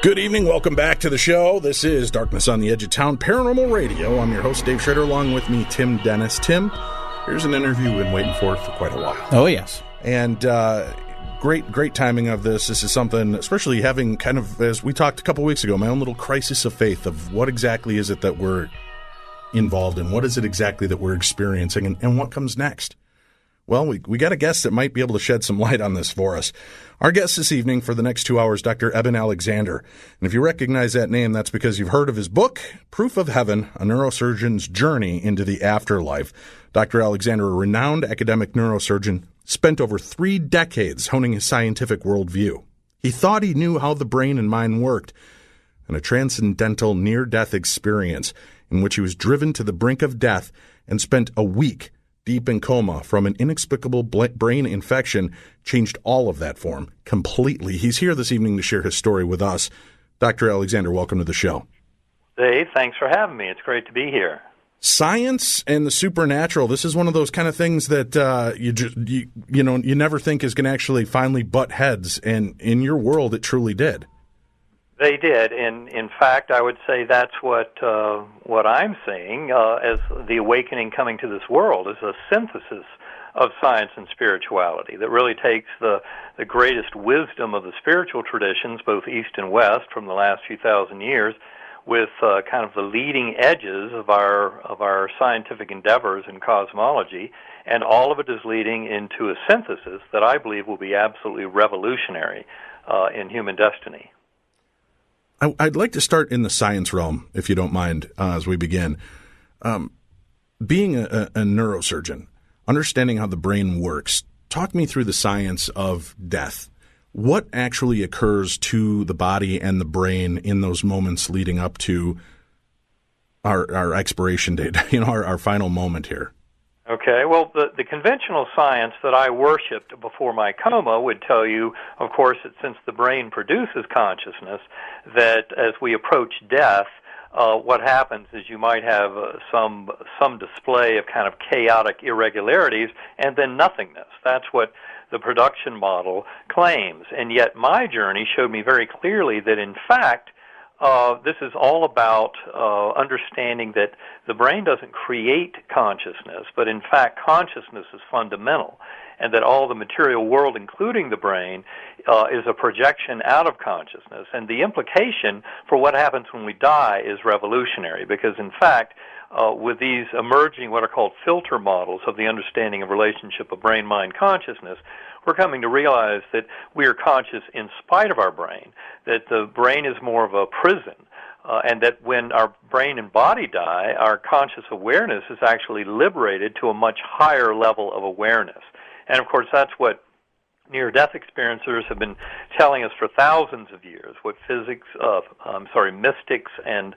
Good evening. Welcome back to the show. This is Darkness on the Edge of Town Paranormal Radio. I'm your host, Dave Schrader, along with me, Tim Dennis. Tim, here's an interview we've been waiting for quite a while. Oh, yes. And great timing of this. This is something, especially having kind of, as we talked a couple weeks ago, my own little crisis of faith of what exactly is it that we're involved in? What is it exactly that we're experiencing? And what comes next? Well, we got a guest that might be able to shed some light on this for us. Our guest this evening for the next 2 hours, Dr. Eben Alexander. And if you recognize that name, that's because you've heard of his book, Proof of Heaven, A Neurosurgeon's Journey into the Afterlife. Dr. Alexander, a renowned academic neurosurgeon, spent over 3 decades honing his scientific worldview. He thought he knew how the brain and mind worked, and a transcendental near-death experience in which he was driven to the brink of death and spent a week deep in coma from an inexplicable brain infection changed all of that for him completely. He's here this evening to share his story with us. Dr. Alexander, welcome to the show. Dave, thanks for having me. It's great to be here. Science and the supernatural, this is one of those kind of things that you never think is going to actually finally butt heads, and in your world it truly did. They did, and in fact, I would say that's what I'm seeing as the awakening coming to this world is a synthesis of science and spirituality that really takes the greatest wisdom of the spiritual traditions, both East and West, from the last few thousand years, with kind of the leading edges of our scientific endeavors in cosmology, and all of it is leading into a synthesis that I believe will be absolutely revolutionary in human destiny. I'd like to start in the science realm, if you don't mind, as we begin. Being a neurosurgeon, understanding how the brain works, talk me through the science of death. What actually occurs to the body and the brain in those moments leading up to our expiration date, our final moment here? Okay, well, the conventional science that I worshipped before my coma would tell you, of course, that since the brain produces consciousness, that as we approach death, what happens is you might have some display of kind of chaotic irregularities and then nothingness. That's what the production model claims. And yet my journey showed me very clearly that, in fact, this is all about understanding that the brain doesn't create consciousness, but in fact consciousness is fundamental, and that all the material world, including the brain, is a projection out of consciousness. And the implication for what happens when we die is revolutionary, because in fact, with these emerging what are called filter models of the understanding of relationship of brain-mind consciousness, we're coming to realize that we are conscious in spite of our brain, that the brain is more of a prison, and that when our brain and body die, our conscious awareness is actually liberated to a much higher level of awareness. And of course, that's what near-death experiencers have been telling us for thousands of years, what mystics and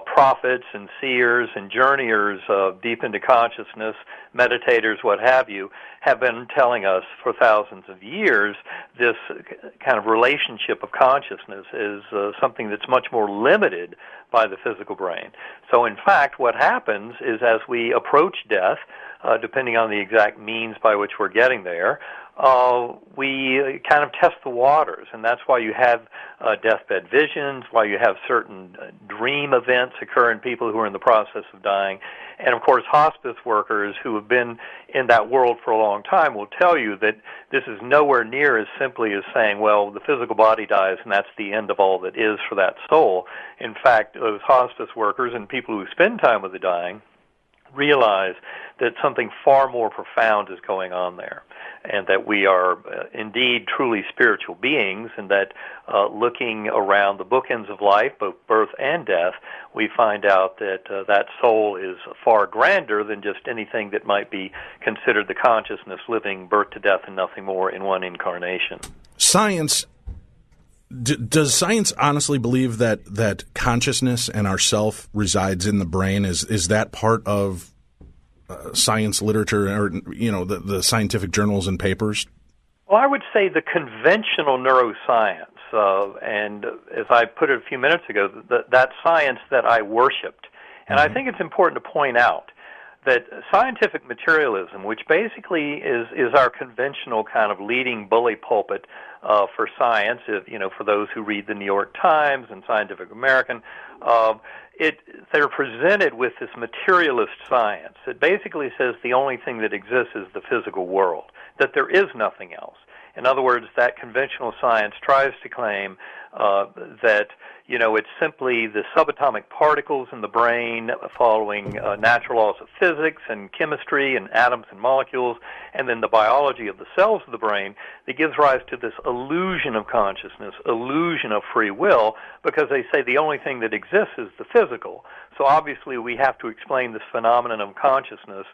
prophets and seers and journeyers deep into consciousness, meditators, what have you, have been telling us for thousands of years. This kind of relationship of consciousness is something that's much more limited by the physical brain. So in fact, what happens is as we approach death, depending on the exact means by which we're getting there, we kind of test the waters, and that's why you have deathbed visions, why you have certain dream events occur in people who are in the process of dying. And, of course, hospice workers who have been in that world for a long time will tell you that this is nowhere near as simply as saying, well, the physical body dies and that's the end of all that is for that soul. In fact, those hospice workers and people who spend time with the dying realize that something far more profound is going on there, and that we are indeed truly spiritual beings, and that looking around the bookends of life, both birth and death, we find out that that soul is far grander than just anything that might be considered the consciousness living birth to death and nothing more in one incarnation. Science. Does science honestly believe that consciousness and our self resides in the brain? Is that part of science literature, or the scientific journals and papers? Well, I would say the conventional neuroscience, and as I put it a few minutes ago, that science that I worshipped. And I think it's important to point out that scientific materialism, which basically is our conventional kind of leading bully pulpit for science, for those who read the New York Times and Scientific American, they're presented with this materialist science. It basically says the only thing that exists is the physical world, that there is nothing else. In other words, that conventional science tries to claim that it's simply the subatomic particles in the brain following natural laws of physics and chemistry and atoms and molecules, and then the biology of the cells of the brain that gives rise to this illusion of consciousness, illusion of free will, because they say the only thing that exists is the physical. So obviously we have to explain this phenomenon of consciousness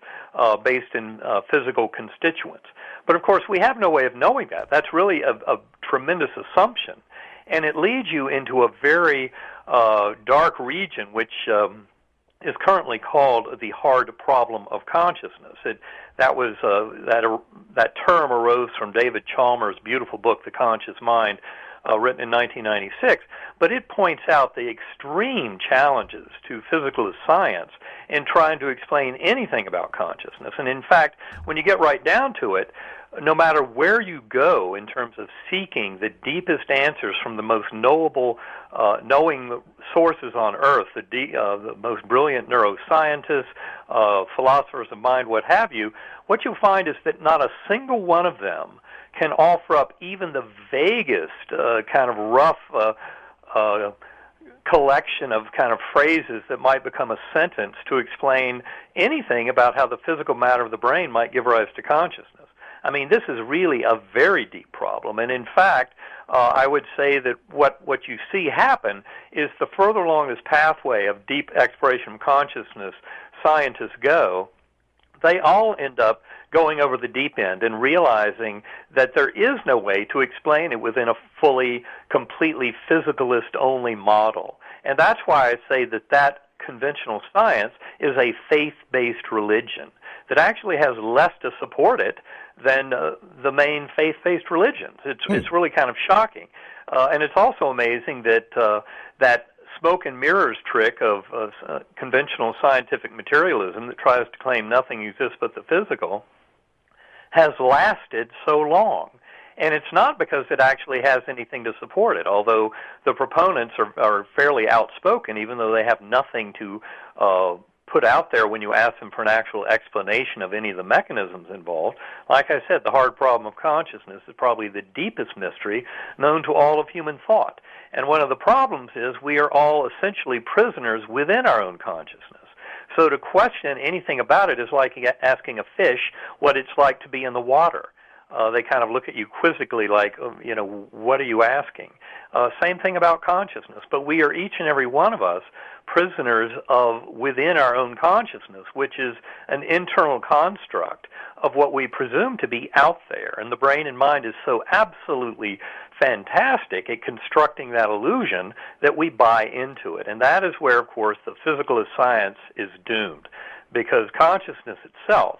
based in physical constituents. But of course we have no way of knowing that. That's really a tremendous assumption. And it leads you into a very dark region, which is currently called the hard problem of consciousness. That term arose from David Chalmers' beautiful book, The Conscious Mind, written in 1996. But it points out the extreme challenges to physicalist science in trying to explain anything about consciousness. And in fact, when you get right down to it, no matter where you go in terms of seeking the deepest answers from the most knowing sources on earth, the most brilliant neuroscientists, philosophers of mind, what have you, what you'll find is that not a single one of them can offer up even the vaguest kind of rough collection of kind of phrases that might become a sentence to explain anything about how the physical matter of the brain might give rise to consciousness. I mean, this is really a very deep problem, and in fact, I would say that what you see happen is the further along this pathway of deep exploration of consciousness scientists go, they all end up going over the deep end and realizing that there is no way to explain it within a fully, completely physicalist-only model. And that's why I say that conventional science is a faith-based religion that actually has less to support it than the main faith-based religions. It's really kind of shocking. And it's also amazing that that smoke and mirrors trick of conventional scientific materialism that tries to claim nothing exists but the physical has lasted so long. And it's not because it actually has anything to support it, although the proponents are fairly outspoken, even though they have nothing to put out there when you ask them for an actual explanation of any of the mechanisms involved. Like I said, the hard problem of consciousness is probably the deepest mystery known to all of human thought. And one of the problems is we are all essentially prisoners within our own consciousness. So to question anything about it is like asking a fish what it's like to be in the water. They kind of look at you quizzically like, what are you asking? Same thing about consciousness. But we are each and every one of us prisoners of within our own consciousness, which is an internal construct of what we presume to be out there. And the brain and mind is so absolutely fantastic at constructing that illusion that we buy into it. And that is where, of course, the physicalist science is doomed, because consciousness itself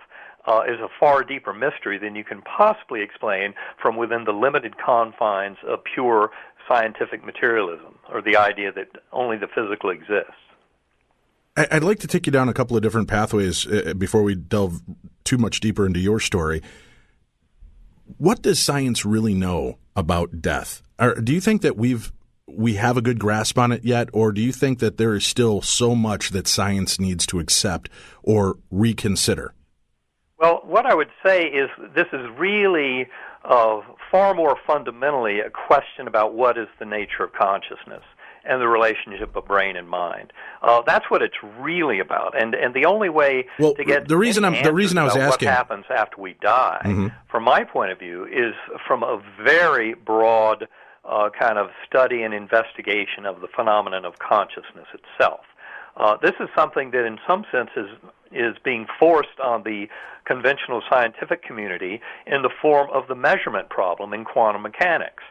is a far deeper mystery than you can possibly explain from within the limited confines of pure scientific materialism, or the idea that only the physical exists. I'd like to take you down a couple of different pathways before we delve too much deeper into your story. What does science really know about death? Or do you think that we have a good grasp on it yet, or do you think that there is still so much that science needs to accept or reconsider? Well, what I would say is this is really far more fundamentally a question about what is the nature of consciousness and the relationship of brain and mind. That's what it's really about. And the only way to get the reason I was asking what happens after we die, from my point of view, is from a very broad kind of study and investigation of the phenomenon of consciousness itself. This is something that in some sense is being forced on the conventional scientific community in the form of the measurement problem in quantum mechanics.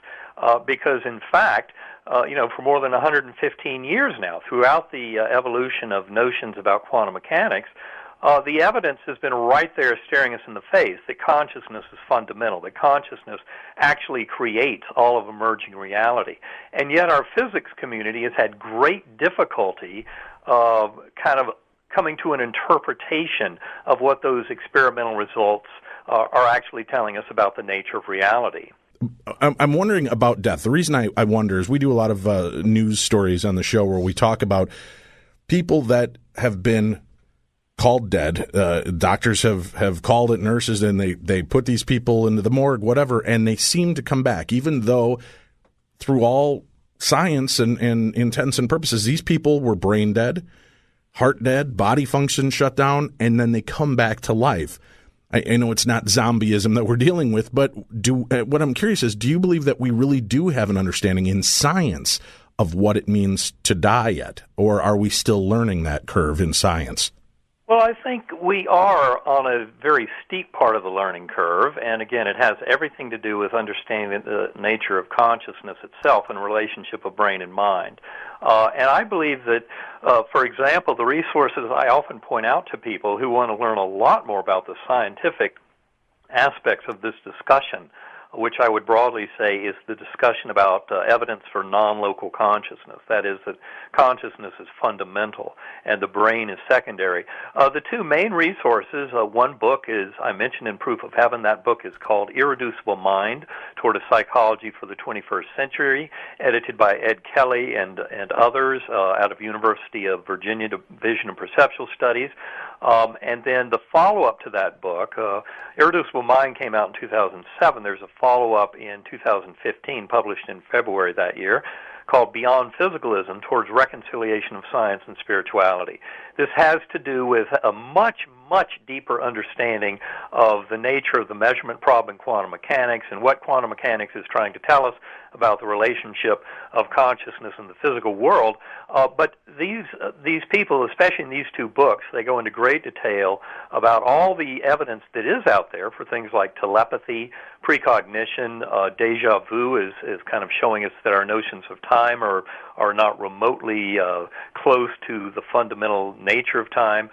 Because in fact, for more than 115 years now, throughout the evolution of notions about quantum mechanics, the evidence has been right there staring us in the face that consciousness is fundamental, that consciousness actually creates all of emerging reality. And yet our physics community has had great difficulty kind of coming to an interpretation of what those experimental results are actually telling us about the nature of reality. I'm wondering about death. The reason I wonder is we do a lot of news stories on the show where we talk about people that have been called dead. Doctors have called it, nurses, and they put these people into the morgue, whatever, and they seem to come back, even though through all science and intents and purposes, these people were brain dead, heart dead, body function shut down, and then they come back to life. I know it's not zombieism that we're dealing with, but what I'm curious is, do you believe that we really do have an understanding in science of what it means to die yet, or are we still learning that curve in science? Well, I think we are on a very steep part of the learning curve, and again, it has everything to do with understanding the nature of consciousness itself and relationship of brain and mind. And I believe that, for example, the resources I often point out to people who want to learn a lot more about the scientific aspects of this discussion, which I would broadly say is the discussion about evidence for non-local consciousness. That is, that consciousness is fundamental and the brain is secondary. The two main resources, one book is, I mentioned in Proof of Heaven, that book is called Irreducible Mind, Toward a Psychology for the 21st Century, edited by Ed Kelly and others out of University of Virginia Division of Perceptual Studies. And then the follow-up to that book, Irreducible Mind, came out in 2007. There's a follow-up in 2015, published in February that year, called Beyond Physicalism, Towards Reconciliation of Science and Spirituality. This has to do with a much, much deeper understanding of the nature of the measurement problem in quantum mechanics and what quantum mechanics is trying to tell us about the relationship of consciousness in the physical world. But these people, especially in these two books, they go into great detail about all the evidence that is out there for things like telepathy, precognition, deja vu is kind of showing us that our notions of time are not remotely close to the fundamental nature of time.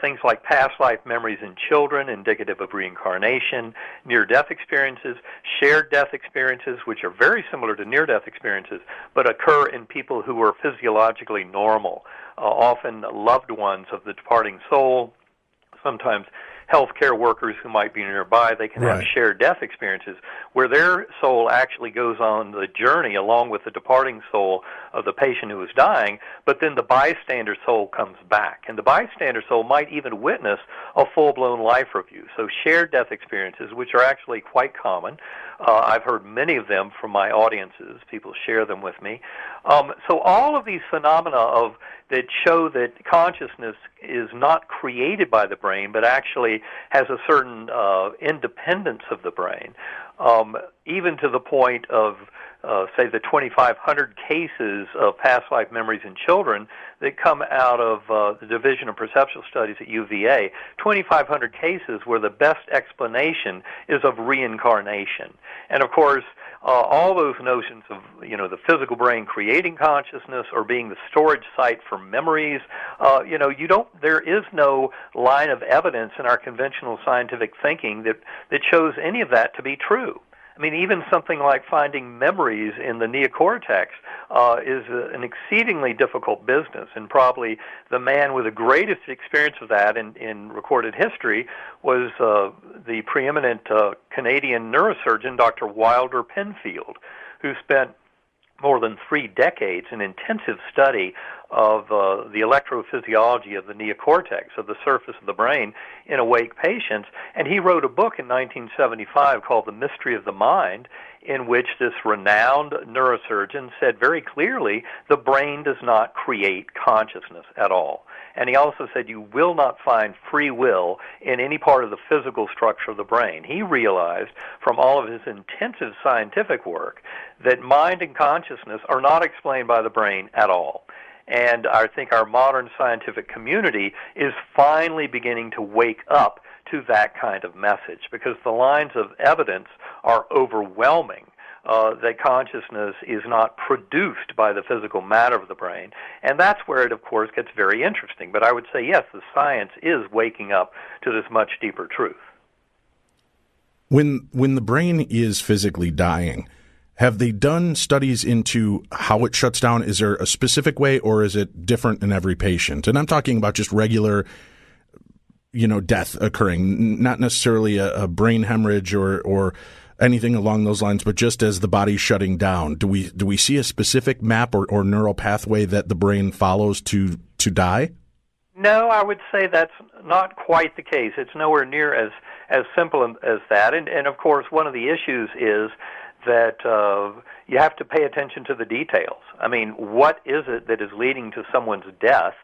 Things like past life memories in children, indicative of reincarnation, near-death experiences, shared death experiences, which are very similar to near-death experiences, but occur in people who are physiologically normal, often loved ones of the departing soul, sometimes healthcare workers who might be nearby. They can have shared death experiences where their soul actually goes on the journey along with the departing soul of the patient who is dying, but then the bystander soul comes back. And the bystander soul might even witness a full-blown life review. So shared death experiences, which are actually quite common. I've heard many of them from my audiences. People share them with me. So all of these phenomena that show that consciousness is not created by the brain, but actually has a certain independence of the brain, even to the point of, say, the 2,500 cases of past life memories in children that come out of the Division of Perceptual Studies at UVA, 2,500 cases where the best explanation is of reincarnation. And, of course, all those notions of, the physical brain creating consciousness or being the storage site for memories, there is no line of evidence in our conventional scientific thinking that shows any of that to be true. I mean, even something like finding memories in the neocortex is an exceedingly difficult business, and probably the man with the greatest experience of that in recorded history was the preeminent Canadian neurosurgeon, Dr. Wilder Penfield, who spent more than 3 decades in intensive study of the electrophysiology of the neocortex, of the surface of the brain, in awake patients. And he wrote a book in 1975 called The Mystery of the Mind, in which this renowned neurosurgeon said very clearly the brain does not create consciousness at all. And he also said you will not find free will in any part of the physical structure of the brain. He realized from all of his intensive scientific work that mind and consciousness are not explained by the brain at all. And I think our modern scientific community is finally beginning to wake up to that kind of message, because the lines of evidence are overwhelming that consciousness is not produced by the physical matter of the brain. And that's where it, of course, gets very interesting. But I would say, yes, the science is waking up to this much deeper truth. When the brain is physically dying, have they done studies into how it shuts down? Is there a specific way, or is it different in every patient? And I'm talking about just regular, death occurring, not necessarily a brain hemorrhage or anything along those lines, but just as the body's shutting down. Do we see a specific map or neural pathway that the brain follows to die? No, I would say that's not quite the case. It's nowhere near as simple as that. And of course, one of the issues is that you have to pay attention to the details. I mean, what is it that is leading to someone's death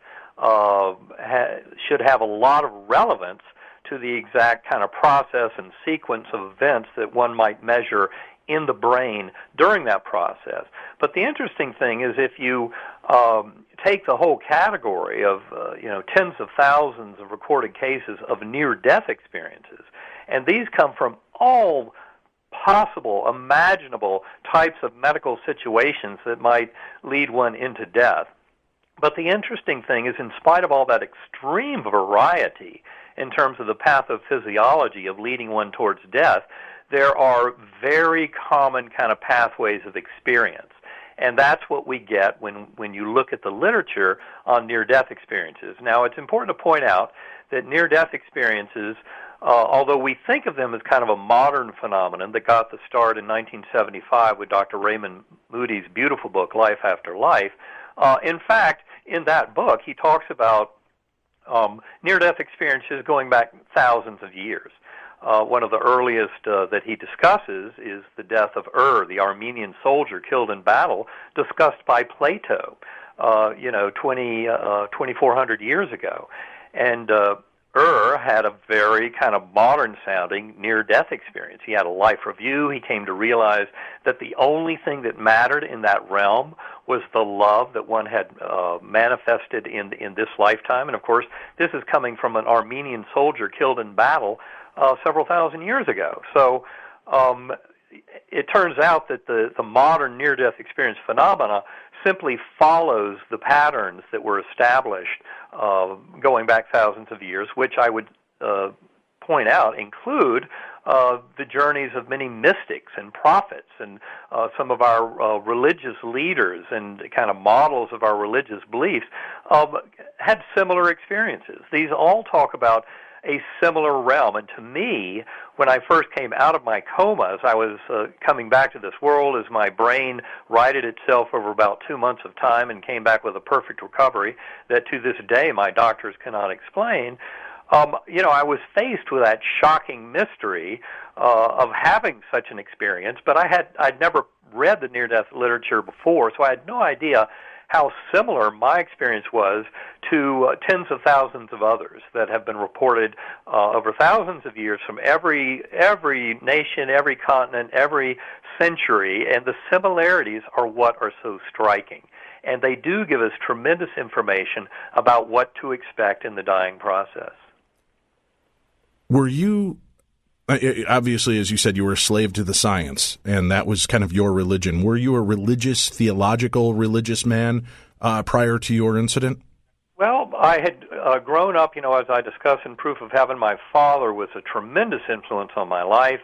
should have a lot of relevance to the exact kind of process and sequence of events that one might measure in the brain during that process. But the interesting thing is, if you take the whole category of tens of thousands of recorded cases of near-death experiences, and these come from all possible, imaginable types of medical situations that might lead one into death. But the interesting thing is, in spite of all that extreme variety in terms of the pathophysiology of leading one towards death, there are very common kind of pathways of experience. And that's what we get when you look at the literature on near-death experiences. Now, it's important to point out that near-death experiences, although we think of them as kind of a modern phenomenon that got the start in 1975 with Dr. Raymond Moody's beautiful book, Life After Life, in fact, in that book, he talks about near-death experiences going back thousands of years. One of the earliest that he discusses is the death of the Armenian soldier killed in battle, discussed by Plato, 2,400 years ago. And had a very kind of modern-sounding near-death experience. He had a life review. He came to realize that the only thing that mattered in that realm was the love that one had manifested in this lifetime. And, of course, this is coming from an Armenian soldier killed in battle several thousand years ago. So it turns out that the modern near-death experience phenomena simply follows the patterns that were established going back thousands of years, which I would point out include the journeys of many mystics and prophets and some of our religious leaders and kind of models of our religious beliefs had similar experiences. These all talk about a similar realm. And to me, when I first came out of my coma, as I was coming back to this world, as my brain righted itself over about 2 months of time and came back with a perfect recovery that to this day my doctors cannot explain, I was faced with that shocking mystery of having such an experience, but I'd never read the near-death literature before, so I had no idea how similar my experience was to tens of thousands of others that have been reported over thousands of years from every nation, every continent, every century, and the similarities are what are so striking. And they do give us tremendous information about what to expect in the dying process. Were you, obviously, as you said, you were a slave to the science, and that was kind of your religion. Were you a religious man prior to your incident? Well, I had grown up, as I discuss in Proof of Heaven, my father was a tremendous influence on my life.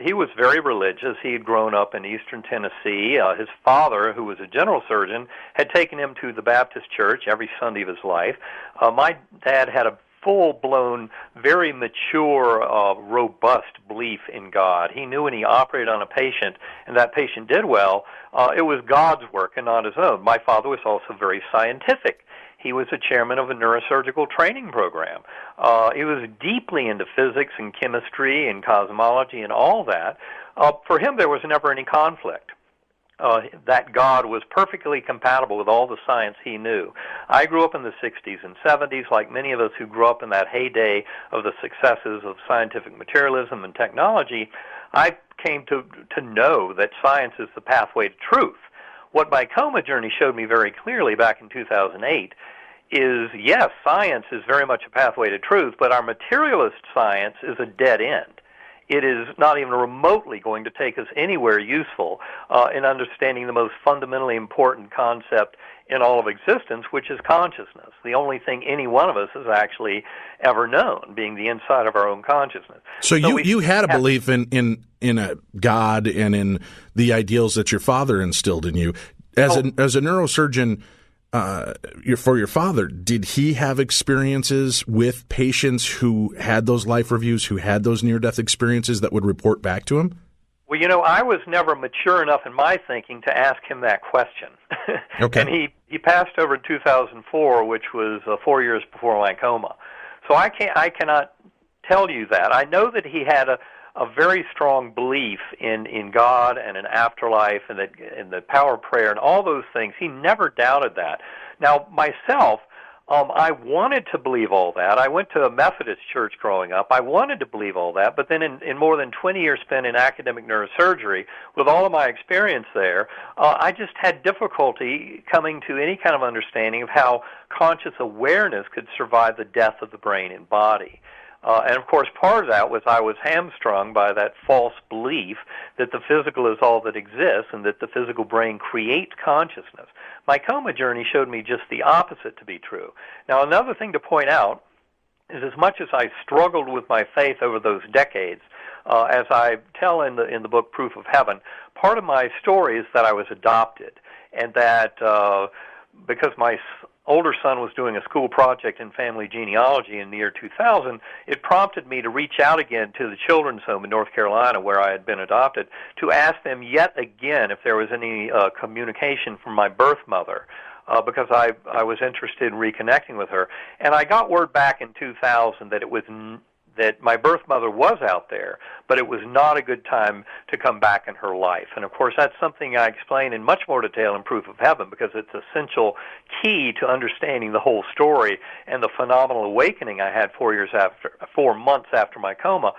He was very religious. He had grown up in eastern Tennessee. His father, who was a general surgeon, had taken him to the Baptist church every Sunday of his life. My dad had a full-blown, very mature, robust belief in God. He knew when he operated on a patient and that patient did well, it was God's work and not his own. My father was also very scientific. He was the chairman of a neurosurgical training program. He was deeply into physics and chemistry and cosmology and all that. For him, there was never any conflict. That God was perfectly compatible with all the science he knew. I grew up in the 60s and 70s, like many of us who grew up in that heyday of the successes of scientific materialism and technology. I came to know that science is the pathway to truth. What my coma journey showed me very clearly back in 2008 is, yes, science is very much a pathway to truth, but our materialist science is a dead end. It is not even remotely going to take us anywhere useful in understanding the most fundamentally important concept in all of existence, which is consciousness, the only thing any one of us has actually ever known, being the inside of our own consciousness. So you had a belief in a God and in the ideals that your father instilled in you. As a neurosurgeon, for your father, did he have experiences with patients who had those life reviews, who had those near-death experiences that would report back to him? Well, I was never mature enough in my thinking to ask him that question. Okay. And he passed over in 2004, which was 4 years before my coma. So I cannot tell you that. I know that he had a very strong belief in God and an afterlife and in the power of prayer and all those things. He never doubted that. Now, myself, I wanted to believe all that. I went to a Methodist church growing up. I wanted to believe all that, but then in more than 20 years spent in academic neurosurgery, with all of my experience there, I just had difficulty coming to any kind of understanding of how conscious awareness could survive the death of the brain and body. And, of course, part of that was I was hamstrung by that false belief that the physical is all that exists and that the physical brain creates consciousness. My coma journey showed me just the opposite to be true. Now, another thing to point out is as much as I struggled with my faith over those decades, as I tell in the book Proof of Heaven, part of my story is that I was adopted, and that because my older son was doing a school project in family genealogy in the year 2000, it prompted me to reach out again to the children's home in North Carolina where I had been adopted to ask them yet again if there was any communication from my birth mother, because I was interested in reconnecting with her. And I got word back in 2000 that that my birth mother was out there, but it was not a good time to come back in her life. And, of course, that's something I explain in much more detail in Proof of Heaven because it's essential key to understanding the whole story and the phenomenal awakening I had 4 months after my coma.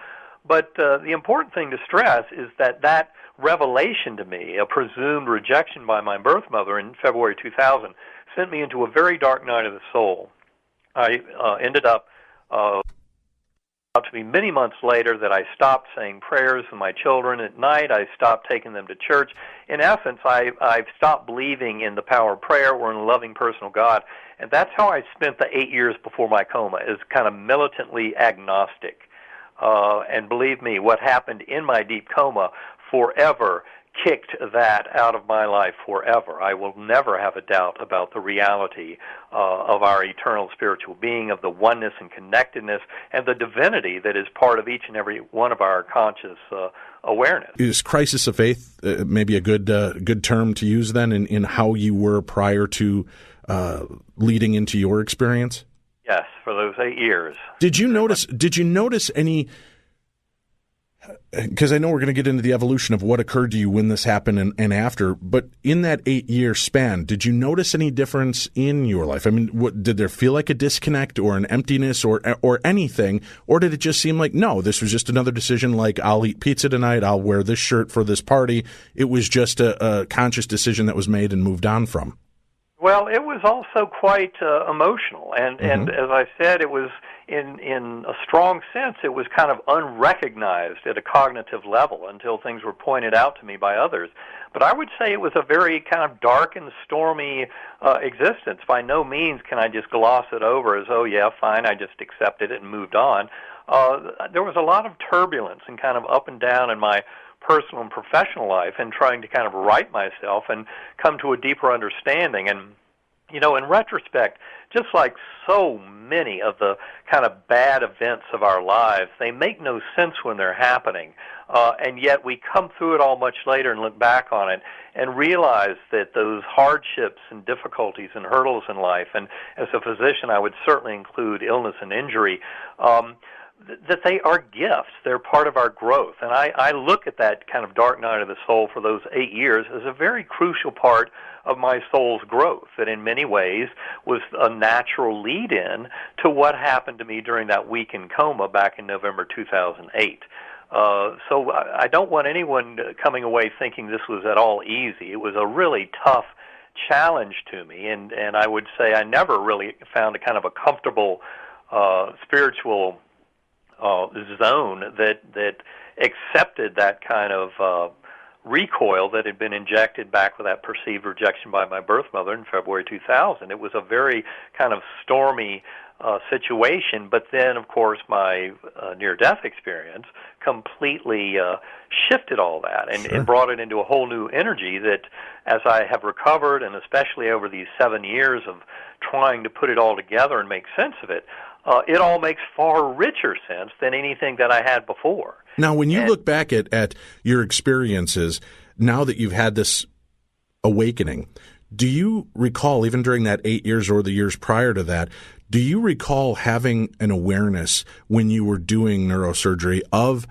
But the important thing to stress is that revelation to me, a presumed rejection by my birth mother in February 2000, sent me into a very dark night of the soul. I ended up to be many months later that I stopped saying prayers with my children at night. I stopped taking them to church. In essence, I've stopped believing in the power of prayer or in a loving personal God. And that's how I spent the 8 years before my coma, is kind of militantly agnostic. And believe me, what happened in my deep coma forever kicked that out of my life forever. I will never have a doubt about the reality of our eternal spiritual being, of the oneness and connectedness, and the divinity that is part of each and every one of our conscious awareness. Is crisis of faith maybe a good term to use then in how you were prior to leading into your experience? Yes, for those 8 years. Did you notice any? Because I know we're going to get into the evolution of what occurred to you when this happened and after, but in that 8-year span, did you notice any difference in your life? I mean, did there feel like a disconnect or an emptiness or anything, or did it just seem like, no, this was just another decision like I'll eat pizza tonight, I'll wear this shirt for this party? It was just a conscious decision that was made and moved on from. Well, it was also quite emotional, and as I said, it was in a strong sense, it was kind of unrecognized at a cognitive level until things were pointed out to me by others. But I would say it was a very kind of dark and stormy existence. By no means can I just gloss it over as, oh yeah, fine, I just accepted it and moved on. there was a lot of turbulence and kind of up and down in my personal and professional life, and trying to kind of right myself and come to a deeper understanding. And, you know, in retrospect, just like so many of the kind of bad events of our lives, they make no sense when they're happening. And yet we come through it all much later and look back on it and realize that those hardships and difficulties and hurdles in life, and as a physician I would certainly include illness and injury, that they are gifts. They're part of our growth. And I look at that kind of dark night of the soul for those 8 years as a very crucial part of my soul's growth, that in many ways was a natural lead-in to what happened to me during that week in coma back in November 2008. So I don't want anyone coming away thinking this was at all easy. It was a really tough challenge to me, and I would say I never really found a kind of a comfortable spiritual zone that accepted that kind of recoil that had been injected back with that perceived rejection by my birth mother in February 2000. It was a very kind of stormy situation, but then, of course, my near-death experience completely shifted all that and brought it into a whole new energy that, as I have recovered, and especially over these 7 years of trying to put it all together and make sense of it, it all makes far richer sense than anything that I had before. Now, when you look back at your experiences, now that you've had this awakening, do you recall, even during that 8 years or the years prior to that, do you recall having an awareness when you were doing neurosurgery of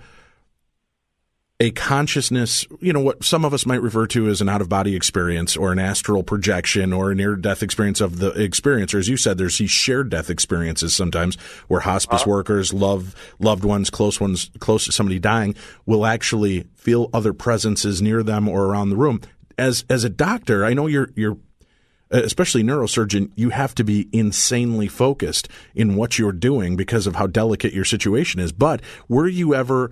a consciousness, you know, what some of us might refer to as an out-of-body experience or an astral projection or a near-death experience of the experiencer? As you said, there's these shared death experiences sometimes where hospice workers, loved ones, close to somebody dying, will actually feel other presences near them or around the room. As a doctor, I know you're especially neurosurgeon, you have to be insanely focused in what you're doing because of how delicate your situation is. But were you ever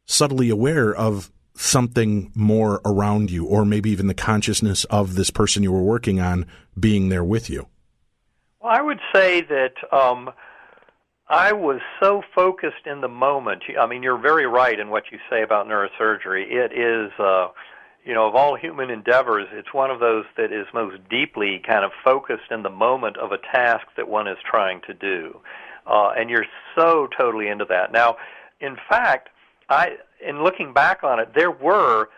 subtly aware of something more around you, or maybe even the consciousness of this person you were working on being there with you? Well, I would say that I was so focused in the moment. I mean, you're very right in what you say about neurosurgery. It is, of all human endeavors, it's one of those that is most deeply kind of focused in the moment of a task that one is trying to do. And you're so totally into that. Now, in fact, in looking back on it, there were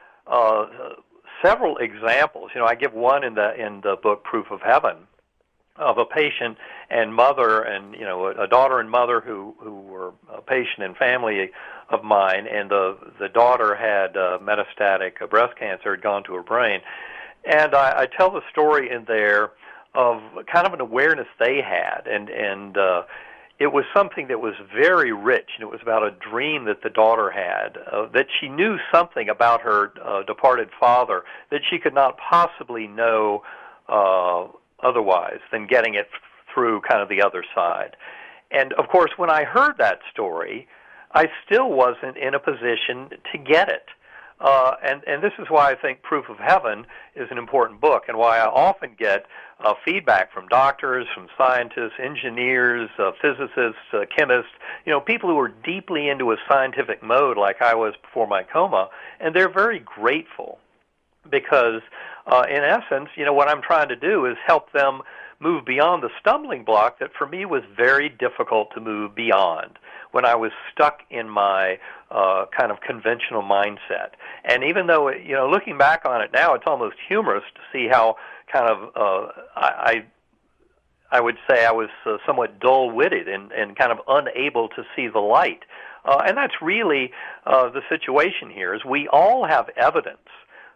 several examples. I give one in the book Proof of Heaven of a patient and mother, and a daughter and mother who were a patient and family of mine, and the daughter had metastatic breast cancer, had gone to her brain, and I tell the story in there of kind of an awareness they had, and it was something that was very rich, and it was about a dream that the daughter had, that she knew something about her departed father that she could not possibly know otherwise than getting it through kind of the other side. And, of course, when I heard that story, I still wasn't in a position to get it. And this is why I think Proof of Heaven is an important book, and why I often get feedback from doctors, from scientists, engineers, physicists, chemists, people who are deeply into a scientific mode like I was before my coma, and they're very grateful because, in essence, what I'm trying to do is help them move beyond the stumbling block that for me was very difficult to move beyond when I was stuck in my kind of conventional mindset. And even though, looking back on it now, it's almost humorous to see how kind of I would say I was somewhat dull-witted and kind of unable to see the light. And that's really the situation here, is we all have evidence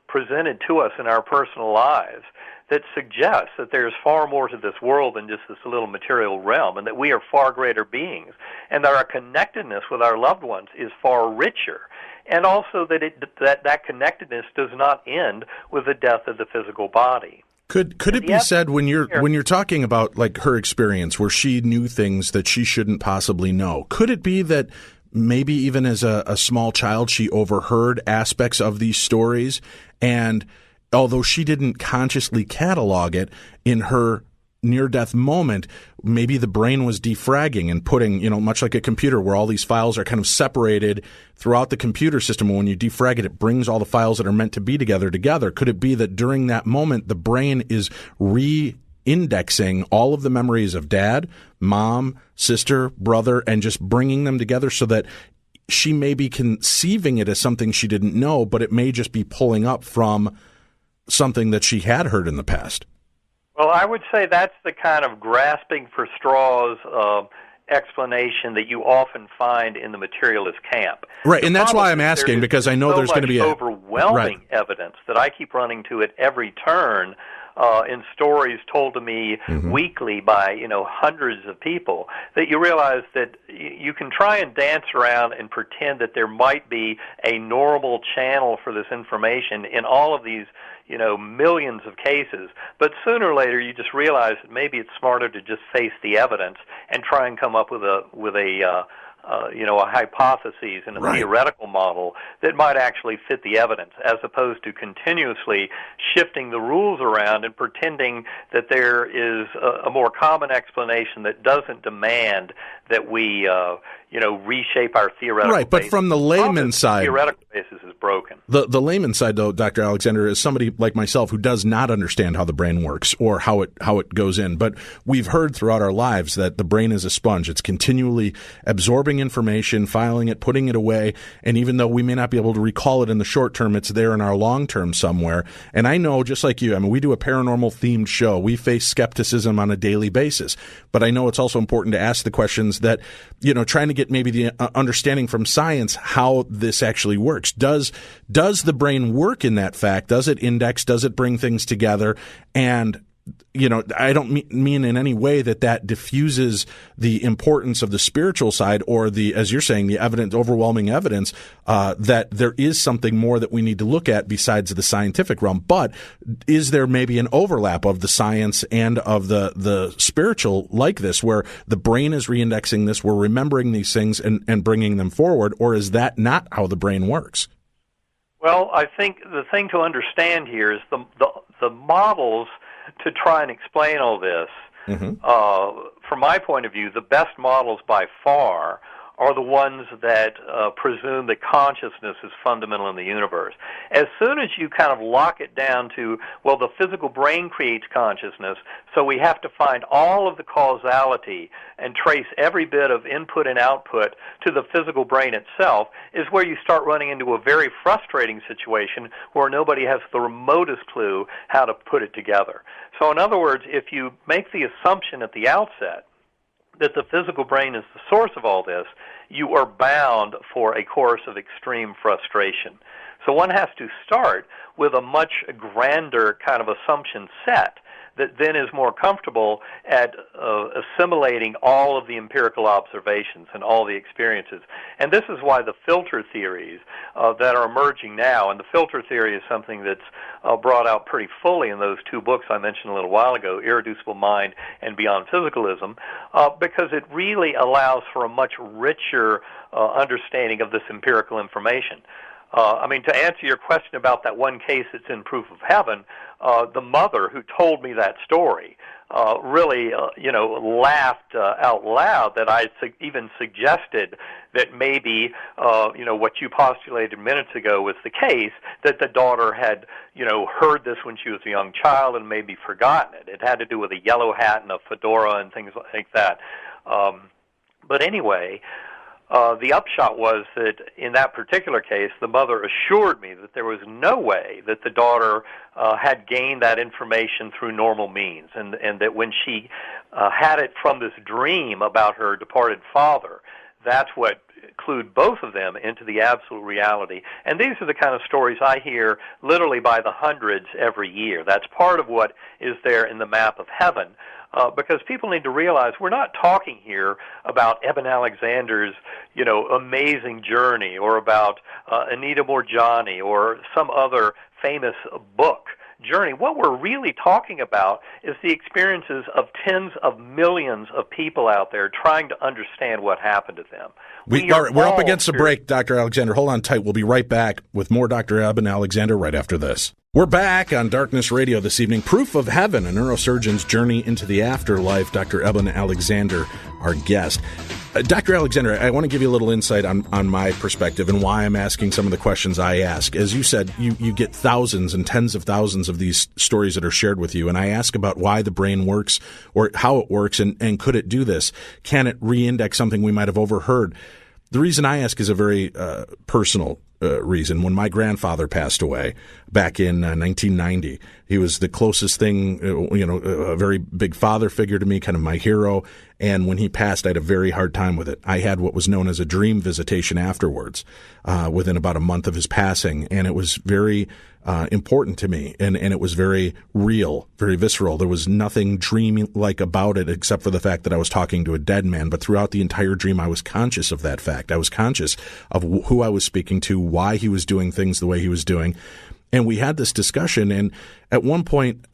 presented to us in our personal lives that suggests that there's far more to this world than just this little material realm, and that we are far greater beings, and that our connectedness with our loved ones is far richer, and also that that connectedness does not end with the death of the physical body. Could it be said when you're talking about like her experience where she knew things that she shouldn't possibly know, could it be that maybe even as a small child she overheard aspects of these stories, and although she didn't consciously catalog it, in her near-death moment, maybe the brain was defragging and putting, much like a computer where all these files are kind of separated throughout the computer system. And when you defrag it, it brings all the files that are meant to be together. Could it be that during that moment, the brain is indexing all of the memories of dad, mom, sister, brother, and just bringing them together so that she may be conceiving it as something she didn't know, but it may just be pulling up from something that she had heard in the past? Well, I would say that's the kind of grasping for straws explanation that you often find in the materialist camp. Right, and that's why I'm asking, because I know there's going to be overwhelming evidence that I keep running to at every turn in stories told to me weekly by hundreds of people, that you realize that you can try and dance around and pretend that there might be a normal channel for this information in all of these millions of cases, but sooner or later you just realize that maybe it's smarter to just face the evidence and try and come up with a hypothesis and a theoretical model that might actually fit the evidence, as opposed to continuously shifting the rules around and pretending that there is a more common explanation that doesn't demand that we reshape our theoretical basis. But from the layman's side, theoretical basis is broken. The layman's side, though, Dr. Alexander, is somebody like myself who does not understand how the brain works or how it goes in. But we've heard throughout our lives that the brain is a sponge. It's continually absorbing information, filing it, putting it away, and even though we may not be able to recall it in the short term, it's there in our long term somewhere. And I know, just like you, we do a paranormal themed show. We face skepticism on a daily basis. But I know it's also important to ask the questions that, trying to get maybe the understanding from science how this actually works. Does the brain work in that fact? Does it index? Does it bring things together? And I don't mean in any way that diffuses the importance of the spiritual side or as you're saying, the overwhelming evidence that there is something more that we need to look at besides the scientific realm. But is there maybe an overlap of the science and of the spiritual like this, where the brain is reindexing this, we're remembering these things and bringing them forward, or is that not how the brain works? Well, I think the thing to understand here is the models to try and explain all this, from my point of view, the best models by far are the ones that presume that consciousness is fundamental in the universe. As soon as you kind of lock it down to, well, the physical brain creates consciousness, so we have to find all of the causality and trace every bit of input and output to the physical brain itself, is where you start running into a very frustrating situation where nobody has the remotest clue how to put it together. So in other words, if you make the assumption at the outset that the physical brain is the source of all this, you are bound for a course of extreme frustration. So one has to start with a much grander kind of assumption set that then is more comfortable at assimilating all of the empirical observations and all the experiences. And this is why the filter theories that are emerging now, and the filter theory is something that's brought out pretty fully in those two books I mentioned a little while ago, Irreducible Mind and Beyond Physicalism, because it really allows for a much richer understanding of this empirical information. To answer your question about that one case that's in Proof of Heaven, the mother who told me that story really, laughed out loud that I even suggested that maybe, what you postulated minutes ago was the case, that the daughter had, heard this when she was a young child and maybe forgotten it. It had to do with a yellow hat and a fedora and things like that. But anyway, the upshot was that in that particular case, the mother assured me that there was no way that the daughter had gained that information through normal means, and that when she had it from this dream about her departed father, that's what clued both of them into the absolute reality. And these are the kind of stories I hear literally by the hundreds every year. That's part of what is there in the map of heaven. Because people need to realize we're not talking here about Eben Alexander's, amazing journey, or about Anita Moorjani or some other famous book journey. What we're really talking about is the experiences of tens of millions of people out there trying to understand what happened to them. We're up against the break, Dr. Alexander. Hold on tight. We'll be right back with more Dr. Eben Alexander right after this. We're back on Darkness Radio this evening. Proof of Heaven, a neurosurgeon's journey into the afterlife. Dr. Eben Alexander, our guest. Dr. Alexander, I want to give you a little insight on my perspective and why I'm asking some of the questions I ask. As you said, you get thousands and tens of thousands of these stories that are shared with you, and I ask about why the brain works or how it works and could it do this? Can it re-index something we might have overheard? The reason I ask is a very personal reason. When my grandfather passed away back in 1990, he was the closest thing, a very big father figure to me, kind of my hero. And when he passed, I had a very hard time with it. I had what was known as a dream visitation afterwards, within about a month of his passing. And it was very important to me. And it was very real, very visceral. There was nothing dreamy-like about it except for the fact that I was talking to a dead man. But throughout the entire dream, I was conscious of that fact. I was conscious of who I was speaking to, why he was doing things the way he was doing. And we had this discussion, and at one point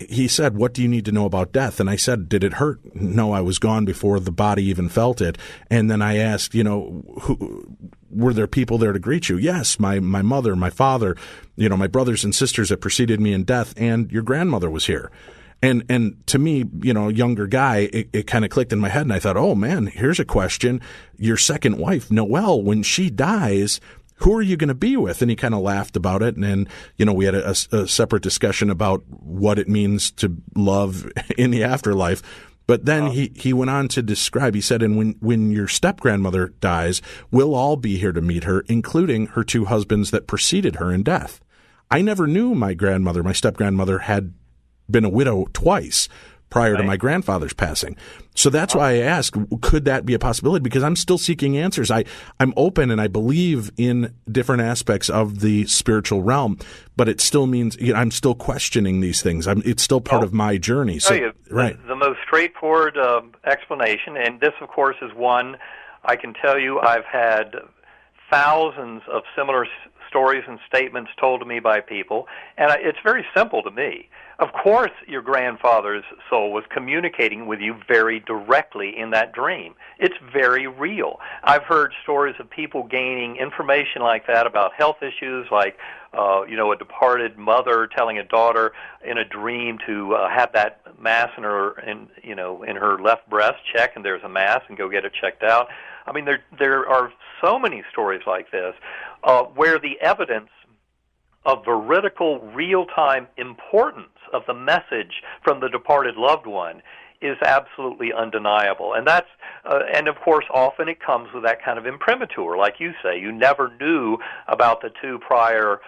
he said, "What do you need to know about death?" And I said, "Did it hurt?" No, I was gone before the body even felt it. And then I asked, were there people there to greet you? Yes, my mother, my father, my brothers and sisters that preceded me in death, and your grandmother was here. And to me, younger guy, it kind of clicked in my head, and I thought, oh man, here's a question. Your second wife, Noelle, when she dies, who are you going to be with? And he kind of laughed about it. And we had a separate discussion about what it means to love in the afterlife. But then he went on to describe, he said, and when your step-grandmother dies, we'll all be here to meet her, including her two husbands that preceded her in death. I never knew my step-grandmother had been a widow twice prior to my grandfather's passing. So that's why I asked, could that be a possibility? Because I'm still seeking answers. I'm open and I believe in different aspects of the spiritual realm, but it still means I'm still questioning these things. It's still part of my journey. So, the most straightforward explanation, and this, of course, is one I can tell you I've had thousands of similar stories and statements told to me by people, and it's very simple to me. Of course, your grandfather's soul was communicating with you very directly in that dream. It's very real. I've heard stories of people gaining information like that about health issues, like a departed mother telling a daughter in a dream to have that mass in her left breast, check, and there's a mass, and go get it checked out. I mean, there are so many stories like this where the evidence of veridical, real-time importance of the message from the departed loved one is absolutely undeniable. And that's, and of course, often it comes with that kind of imprimatur, like you say. You never knew about the two prior,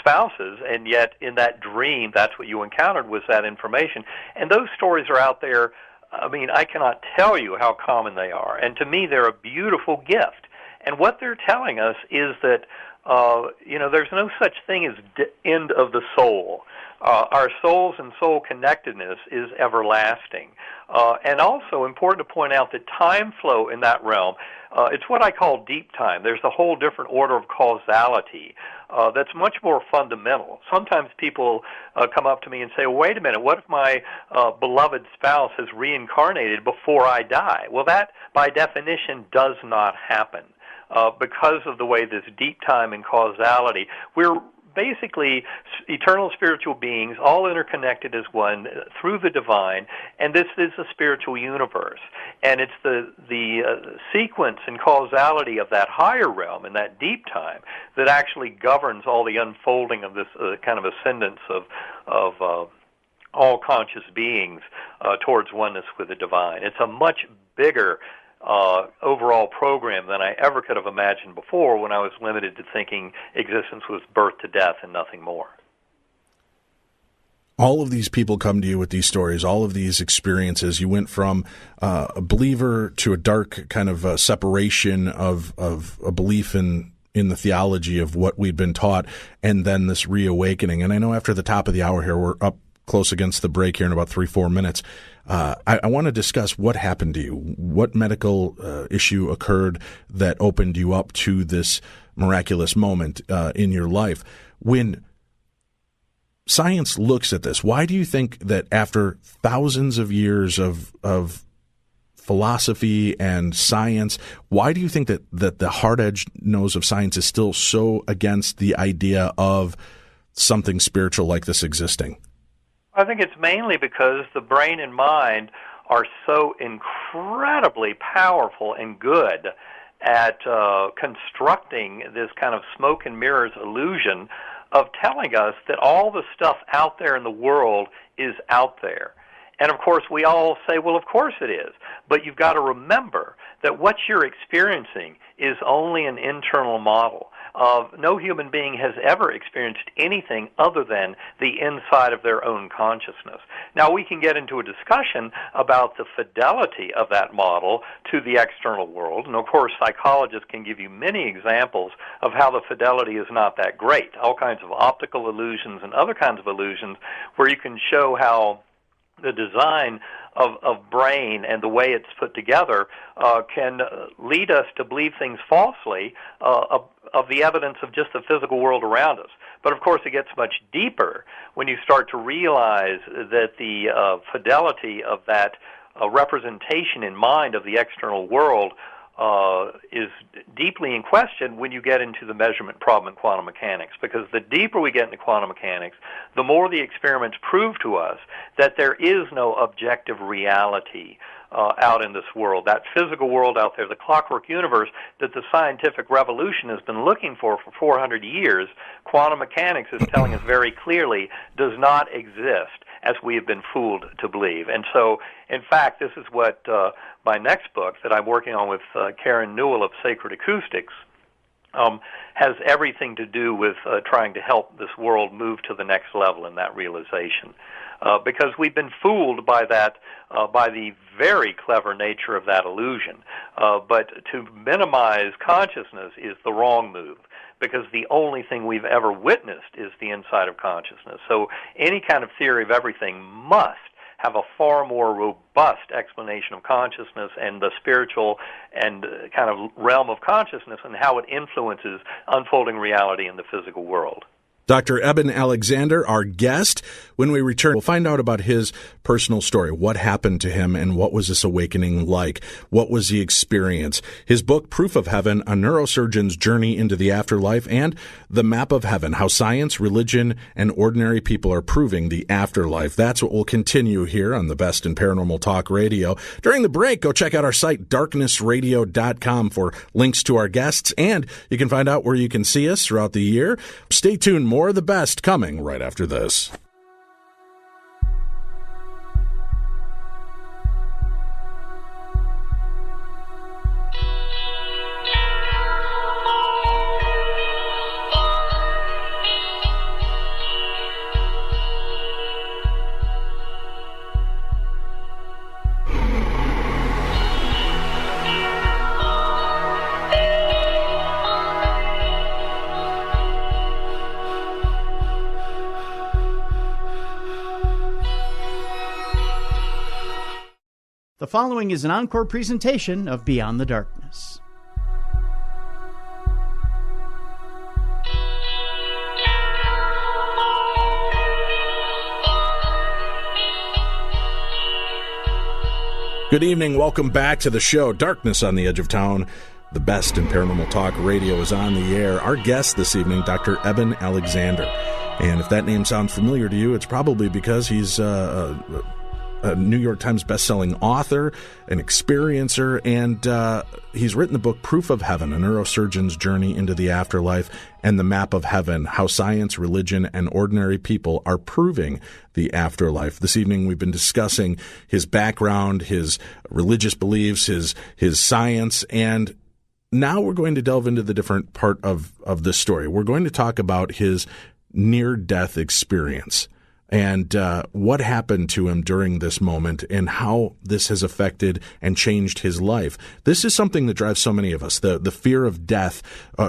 spouses, and yet in that dream, that's what you encountered was that information. And those stories are out there. I mean, I cannot tell you how common they are. And to me, they're a beautiful gift. And what they're telling us is that there's no such thing as end of the soul. Our souls and soul connectedness is everlasting. And also important to point out that time flow in that realm, it's what I call deep time. There's a whole different order of causality that's much more fundamental. Sometimes people come up to me and say, well, wait a minute, what if my beloved spouse has reincarnated before I die? Well, that, by definition, does not happen. Because of the way this deep time and causality, we're basically eternal spiritual beings, all interconnected as one through the divine, and this is a spiritual universe. And it's the sequence and causality of that higher realm and that deep time that actually governs all the unfolding of this kind of ascendance of all conscious beings towards oneness with the divine. It's a much bigger overall program than I ever could have imagined before when I was limited to thinking existence was birth to death and nothing more. All of these people come to you with these stories, all of these experiences. You went from a believer to a dark kind of separation of a belief in the theology of what we'd been taught, and then this reawakening. And I know after the top of the hour here, we're up close against the break here in about 3-4 minutes. I want to discuss what happened to you, what medical issue occurred that opened you up to this miraculous moment in your life. When science looks at this, why do you think that after thousands of years of philosophy and science. Why do you think that the hard-edged nose of science is still so against the idea of something spiritual like this existing? I think it's mainly because the brain and mind are so incredibly powerful and good at constructing this kind of smoke and mirrors illusion of telling us that all the stuff out there in the world is out there. And of course, we all say, well, of course it is. But you've got to remember that what you're experiencing is only an internal model. No human being has ever experienced anything other than the inside of their own consciousness. Now, we can get into a discussion about the fidelity of that model to the external world. And of course, psychologists can give you many examples of how the fidelity is not that great. All kinds of optical illusions and other kinds of illusions where you can show how the design of brain and the way it's put together can lead us to believe things falsely of the evidence of just the physical world around us. But of course, it gets much deeper when you start to realize that the fidelity of that representation in mind of the external world is deeply in question when you get into the measurement problem in quantum mechanics, because the deeper we get into quantum mechanics, the more the experiments prove to us that there is no objective reality out in this world, that physical world out there, the clockwork universe that the scientific revolution has been looking for 400 years, quantum mechanics is telling us very clearly does not exist as we have been fooled to believe. And so, in fact, this is what my next book that I'm working on with Karen Newell of Sacred Acoustics has everything to do with trying to help this world move to the next level in that realization. Because we've been fooled by that, by the very clever nature of that illusion. But to minimize consciousness is the wrong move, because the only thing we've ever witnessed is the inside of consciousness. So any kind of theory of everything must have a far more robust explanation of consciousness and the spiritual and kind of realm of consciousness and how it influences unfolding reality in the physical world. Dr. Eben Alexander, our guest. When we return, we'll find out about his personal story, what happened to him, and what was this awakening like? What was the experience? His book, Proof of Heaven, A Neurosurgeon's Journey into the Afterlife, and The Map of Heaven, How Science, Religion, and Ordinary People Are Proving the Afterlife. That's what will continue here on the Best in Paranormal Talk Radio. During the break, go check out our site, darknessradio.com, for links to our guests, and you can find out where you can see us throughout the year. Stay tuned. More of the best coming right after this. The following is an encore presentation of Beyond the Darkness. Good evening. Welcome back to the show, Darkness on the Edge of Town. The Best in Paranormal Talk Radio is on the air. Our guest this evening, Dr. Eben Alexander. And if that name sounds familiar to you, it's probably because he's a New York Times bestselling author, an experiencer, and he's written the book Proof of Heaven, A Neurosurgeon's Journey into the Afterlife, and The Map of Heaven, How Science, Religion, and Ordinary People Are Proving the Afterlife. This evening we've been discussing his background, his religious beliefs, his science, and now we're going to delve into the different part of this story. We're going to talk about his near-death experience and what happened to him during this moment and how this has affected and changed his life. This is something that drives so many of us, the fear of death.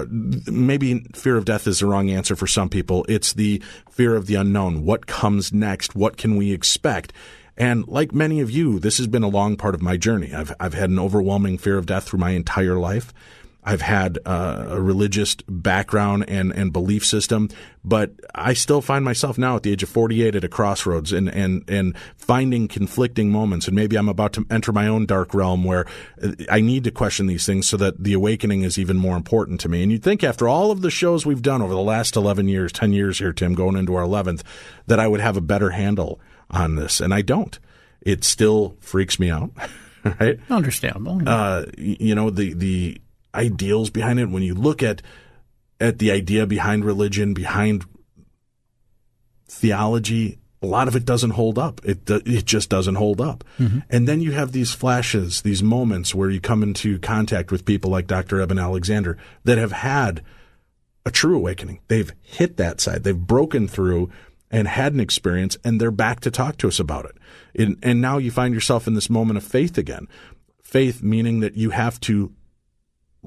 Maybe fear of death is the wrong answer for some people. It's the fear of the unknown. What comes next? What can we expect? And like many of you, this has been a long part of my journey. I've had an overwhelming fear of death through my entire life. I've had a religious background and belief system, but I still find myself now at the age of 48 at a crossroads and finding conflicting moments. And maybe I'm about to enter my own dark realm where I need to question these things so that the awakening is even more important to me. And you'd think after all of the shows we've done over the last 11 years, 10 years here, Tim, going into our 11th, that I would have a better handle on this. And I don't. It still freaks me out, right? Understandable. The ideals behind it, when you look at the idea behind religion, behind theology, a lot of it doesn't hold up. It just doesn't hold up. Mm-hmm. And then you have these flashes, these moments where you come into contact with people like Dr. Eben Alexander that have had a true awakening. They've hit that side. They've broken through and had an experience, and they're back to talk to us about it. And now you find yourself in this moment of faith again. Faith meaning that you have to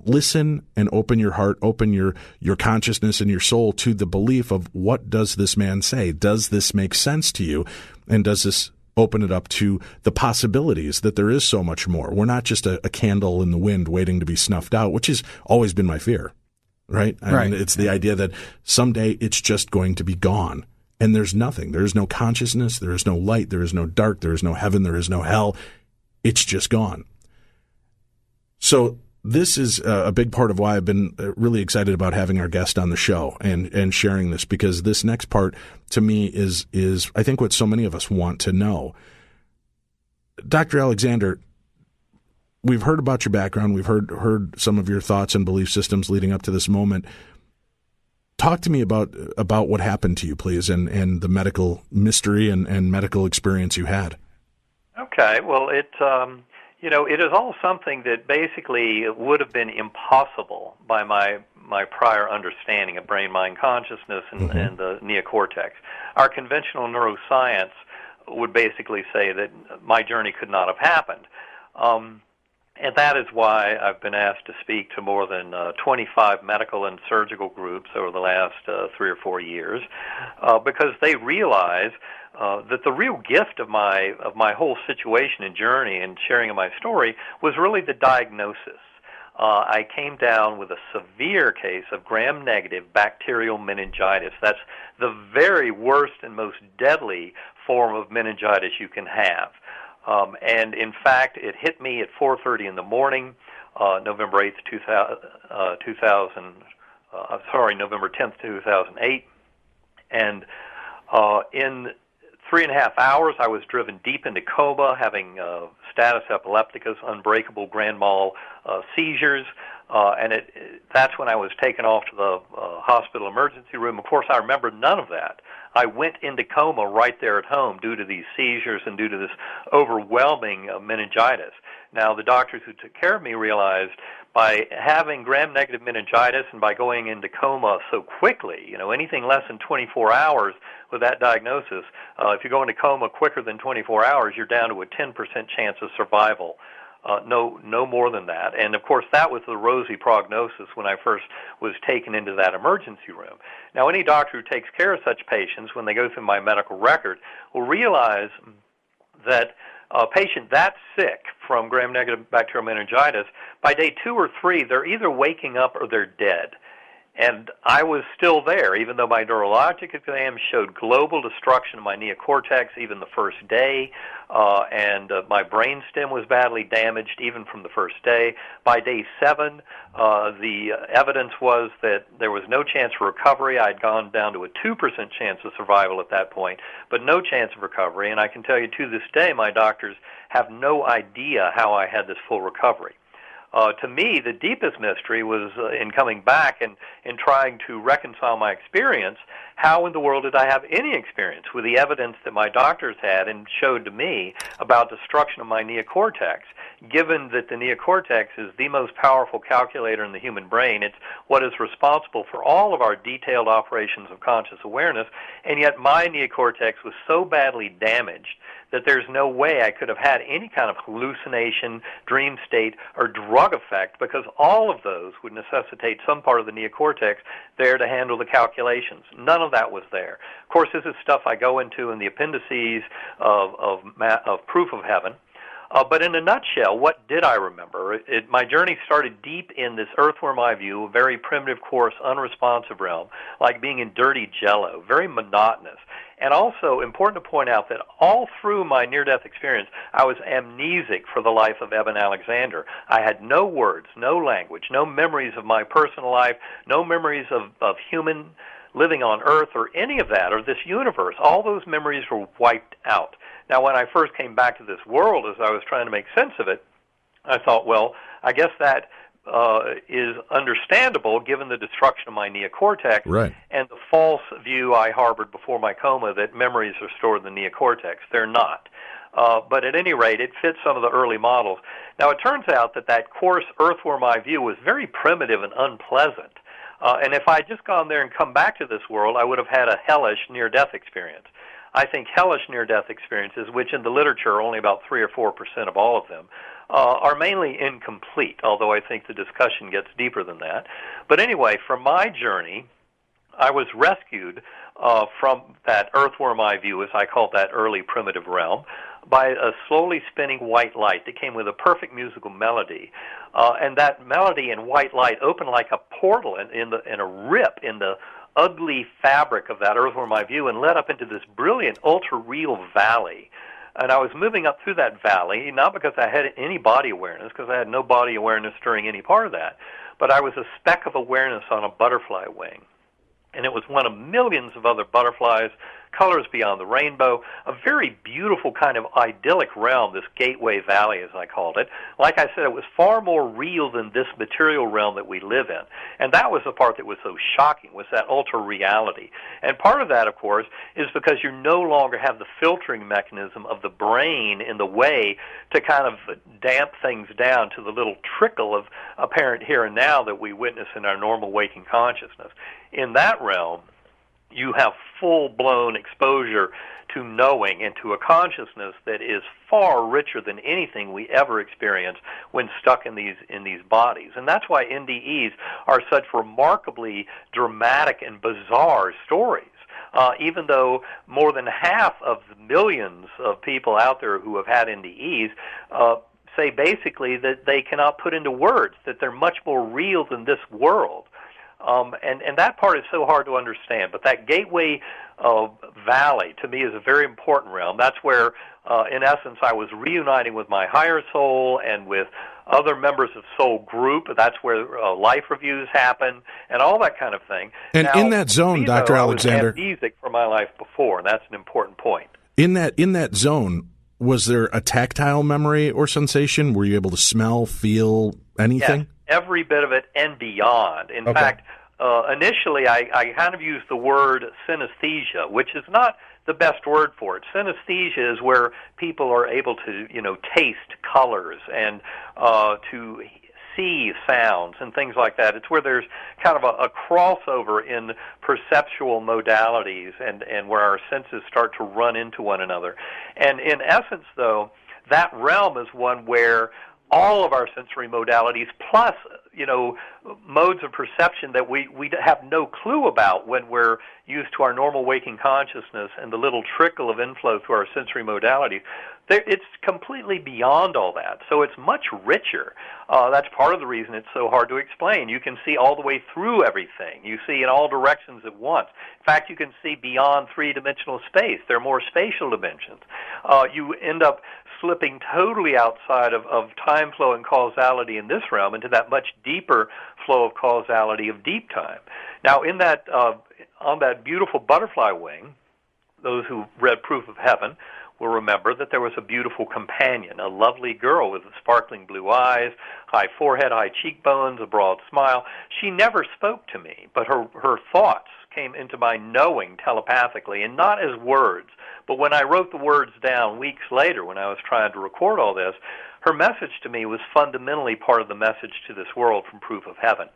listen and open your heart, open your consciousness and your soul to the belief of, what does this man say? Does this make sense to you? And does this open it up to the possibilities that there is so much more? We're not just a candle in the wind waiting to be snuffed out, which has always been my fear, right? I mean, it's the idea that someday it's just going to be gone. And there's nothing. There is no consciousness. There is no light. There is no dark. There is no heaven. There is no hell. It's just gone. So this is a big part of why I've been really excited about having our guest on the show and sharing this, because this next part to me is I think what so many of us want to know. Dr. Alexander, we've heard about your background. We've heard some of your thoughts and belief systems leading up to this moment. Talk to me about what happened to you, please, and the medical mystery and medical experience you had. Okay. Well, it is all something that basically would have been impossible by my prior understanding of brain-mind consciousness and the neocortex. Our conventional neuroscience would basically say that my journey could not have happened. And that is why I've been asked to speak to more than 25 medical and surgical groups over the last 3 or 4 years, because they realize that the real gift of my whole situation and journey and sharing of my story was really the diagnosis. I came down with a severe case of gram-negative bacterial meningitis. That's the very worst and most deadly form of meningitis you can have. And in fact, it hit me at 4:30 in the morning, November 10th, 2008. And in 3.5 hours, I was driven deep into coma, having status epilepticus, unbreakable grand mal seizures. And that's when I was taken off to the hospital emergency room. Of course, I remember none of that. I went into coma right there at home due to these seizures and due to this overwhelming meningitis. Now, the doctors who took care of me realized by having gram-negative meningitis and by going into coma so quickly, anything less than 24 hours with that diagnosis, if you go into coma quicker than 24 hours, you're down to a 10% chance of survival. No more than that. And, of course, that was the rosy prognosis when I first was taken into that emergency room. Now, any doctor who takes care of such patients, when they go through my medical record, will realize that a patient that sick from gram-negative bacterial meningitis, by day 2 or 3, they're either waking up or they're dead. And I was still there, even though my neurologic exam showed global destruction of my neocortex even the first day, and my brainstem was badly damaged even from the first day. By day 7, the evidence was that there was no chance for recovery. I'd gone down to a 2% chance of survival at that point, but no chance of recovery. And I can tell you to this day, my doctors have no idea how I had this full recovery. To me, the deepest mystery was in coming back and in trying to reconcile my experience. How in the world did I have any experience with the evidence that my doctors had and showed to me about destruction of my neocortex, given that the neocortex is the most powerful calculator in the human brain? It's what is responsible for all of our detailed operations of conscious awareness, and yet my neocortex was so badly damaged that there's no way I could have had any kind of hallucination, dream state, or drug effect, because all of those would necessitate some part of the neocortex there to handle the calculations. None of that was there. Of course, this is stuff I go into in the appendices of Proof of Heaven. But in a nutshell, what did I remember? My journey started deep in this earthworm eye view, a very primitive, coarse, unresponsive realm, like being in dirty jello, very monotonous. And also, important to point out that all through my near-death experience, I was amnesic for the life of Eben Alexander. I had no words, no language, no memories of my personal life, no memories of human living on Earth or any of that, or this universe. All those memories were wiped out. Now, when I first came back to this world, as I was trying to make sense of it, I thought, well, I guess that is understandable given the destruction of my neocortex and the false view I harbored before my coma that memories are stored in the neocortex. They're not. But at any rate, it fits some of the early models. Now, it turns out that coarse earthworm eye view was very primitive and unpleasant. And if I had just gone there and come back to this world, I would have had a hellish near-death experience. I think hellish near-death experiences, which in the literature are only about 3 or 4% of all of them, are mainly incomplete, although I think the discussion gets deeper than that. But anyway, from my journey, I was rescued from that earthworm eye view, as I called that early primitive realm, by a slowly spinning white light that came with a perfect musical melody. And that melody and white light opened like a portal in a rip in the ugly fabric of that earthworm eye view and led up into this brilliant, ultra-real valley. And I was moving up through that valley, not because I had any body awareness, because I had no body awareness during any part of that, but I was a speck of awareness on a butterfly wing. And it was one of millions of other butterflies, colors beyond the rainbow, a very beautiful kind of idyllic realm, this Gateway Valley, as I called it. Like I said, it was far more real than this material realm that we live in. And that was the part that was so shocking, was that ultra-reality. And part of that, of course, is because you no longer have the filtering mechanism of the brain in the way to kind of damp things down to the little trickle of apparent here and now that we witness in our normal waking consciousness. In that realm, you have full-blown exposure to knowing and to a consciousness that is far richer than anything we ever experience when stuck in these bodies. And that's why NDEs are such remarkably dramatic and bizarre stories. Even though more than half of the millions of people out there who have had NDEs say basically that they cannot put into words, that they're much more real than this world. And that part is so hard to understand. But that Gateway Valley, to me, is a very important realm. That's where, in essence, I was reuniting with my higher soul and with other members of Soul Group. That's where life reviews happen and all that kind of thing. And now, in that zone, Dr. Alexander, I was amnesic for my life before, and that's an important point. In that zone, was there a tactile memory or sensation? Were you able to smell, feel anything? Yes. Every bit of it and beyond. In fact, initially I kind of used the word synesthesia, which is not the best word for it. Synesthesia is where people are able to, taste colors and to see sounds and things like that. It's where there's kind of a crossover in perceptual modalities and where our senses start to run into one another. And in essence, though, that realm is one where all of our sensory modalities, plus, modes of perception that we have no clue about when we're used to our normal waking consciousness and the little trickle of inflow through our sensory modalities, it's completely beyond all that. So it's much richer. That's part of the reason it's so hard to explain. You can see all the way through everything. You see in all directions at once. In fact, you can see beyond three-dimensional space. There are more spatial dimensions. You end up slipping totally outside of time flow and causality in this realm into that much deeper flow of causality of deep time. Now, in that on that beautiful butterfly wing, those who read Proof of Heaven will remember that there was a beautiful companion, a lovely girl with sparkling blue eyes, high forehead, high cheekbones, a broad smile. She never spoke to me, but her thoughts came into my knowing telepathically, and not as words. But when I wrote the words down weeks later when I was trying to record all this, her message to me was fundamentally part of the message to this world from Proof of Heaven.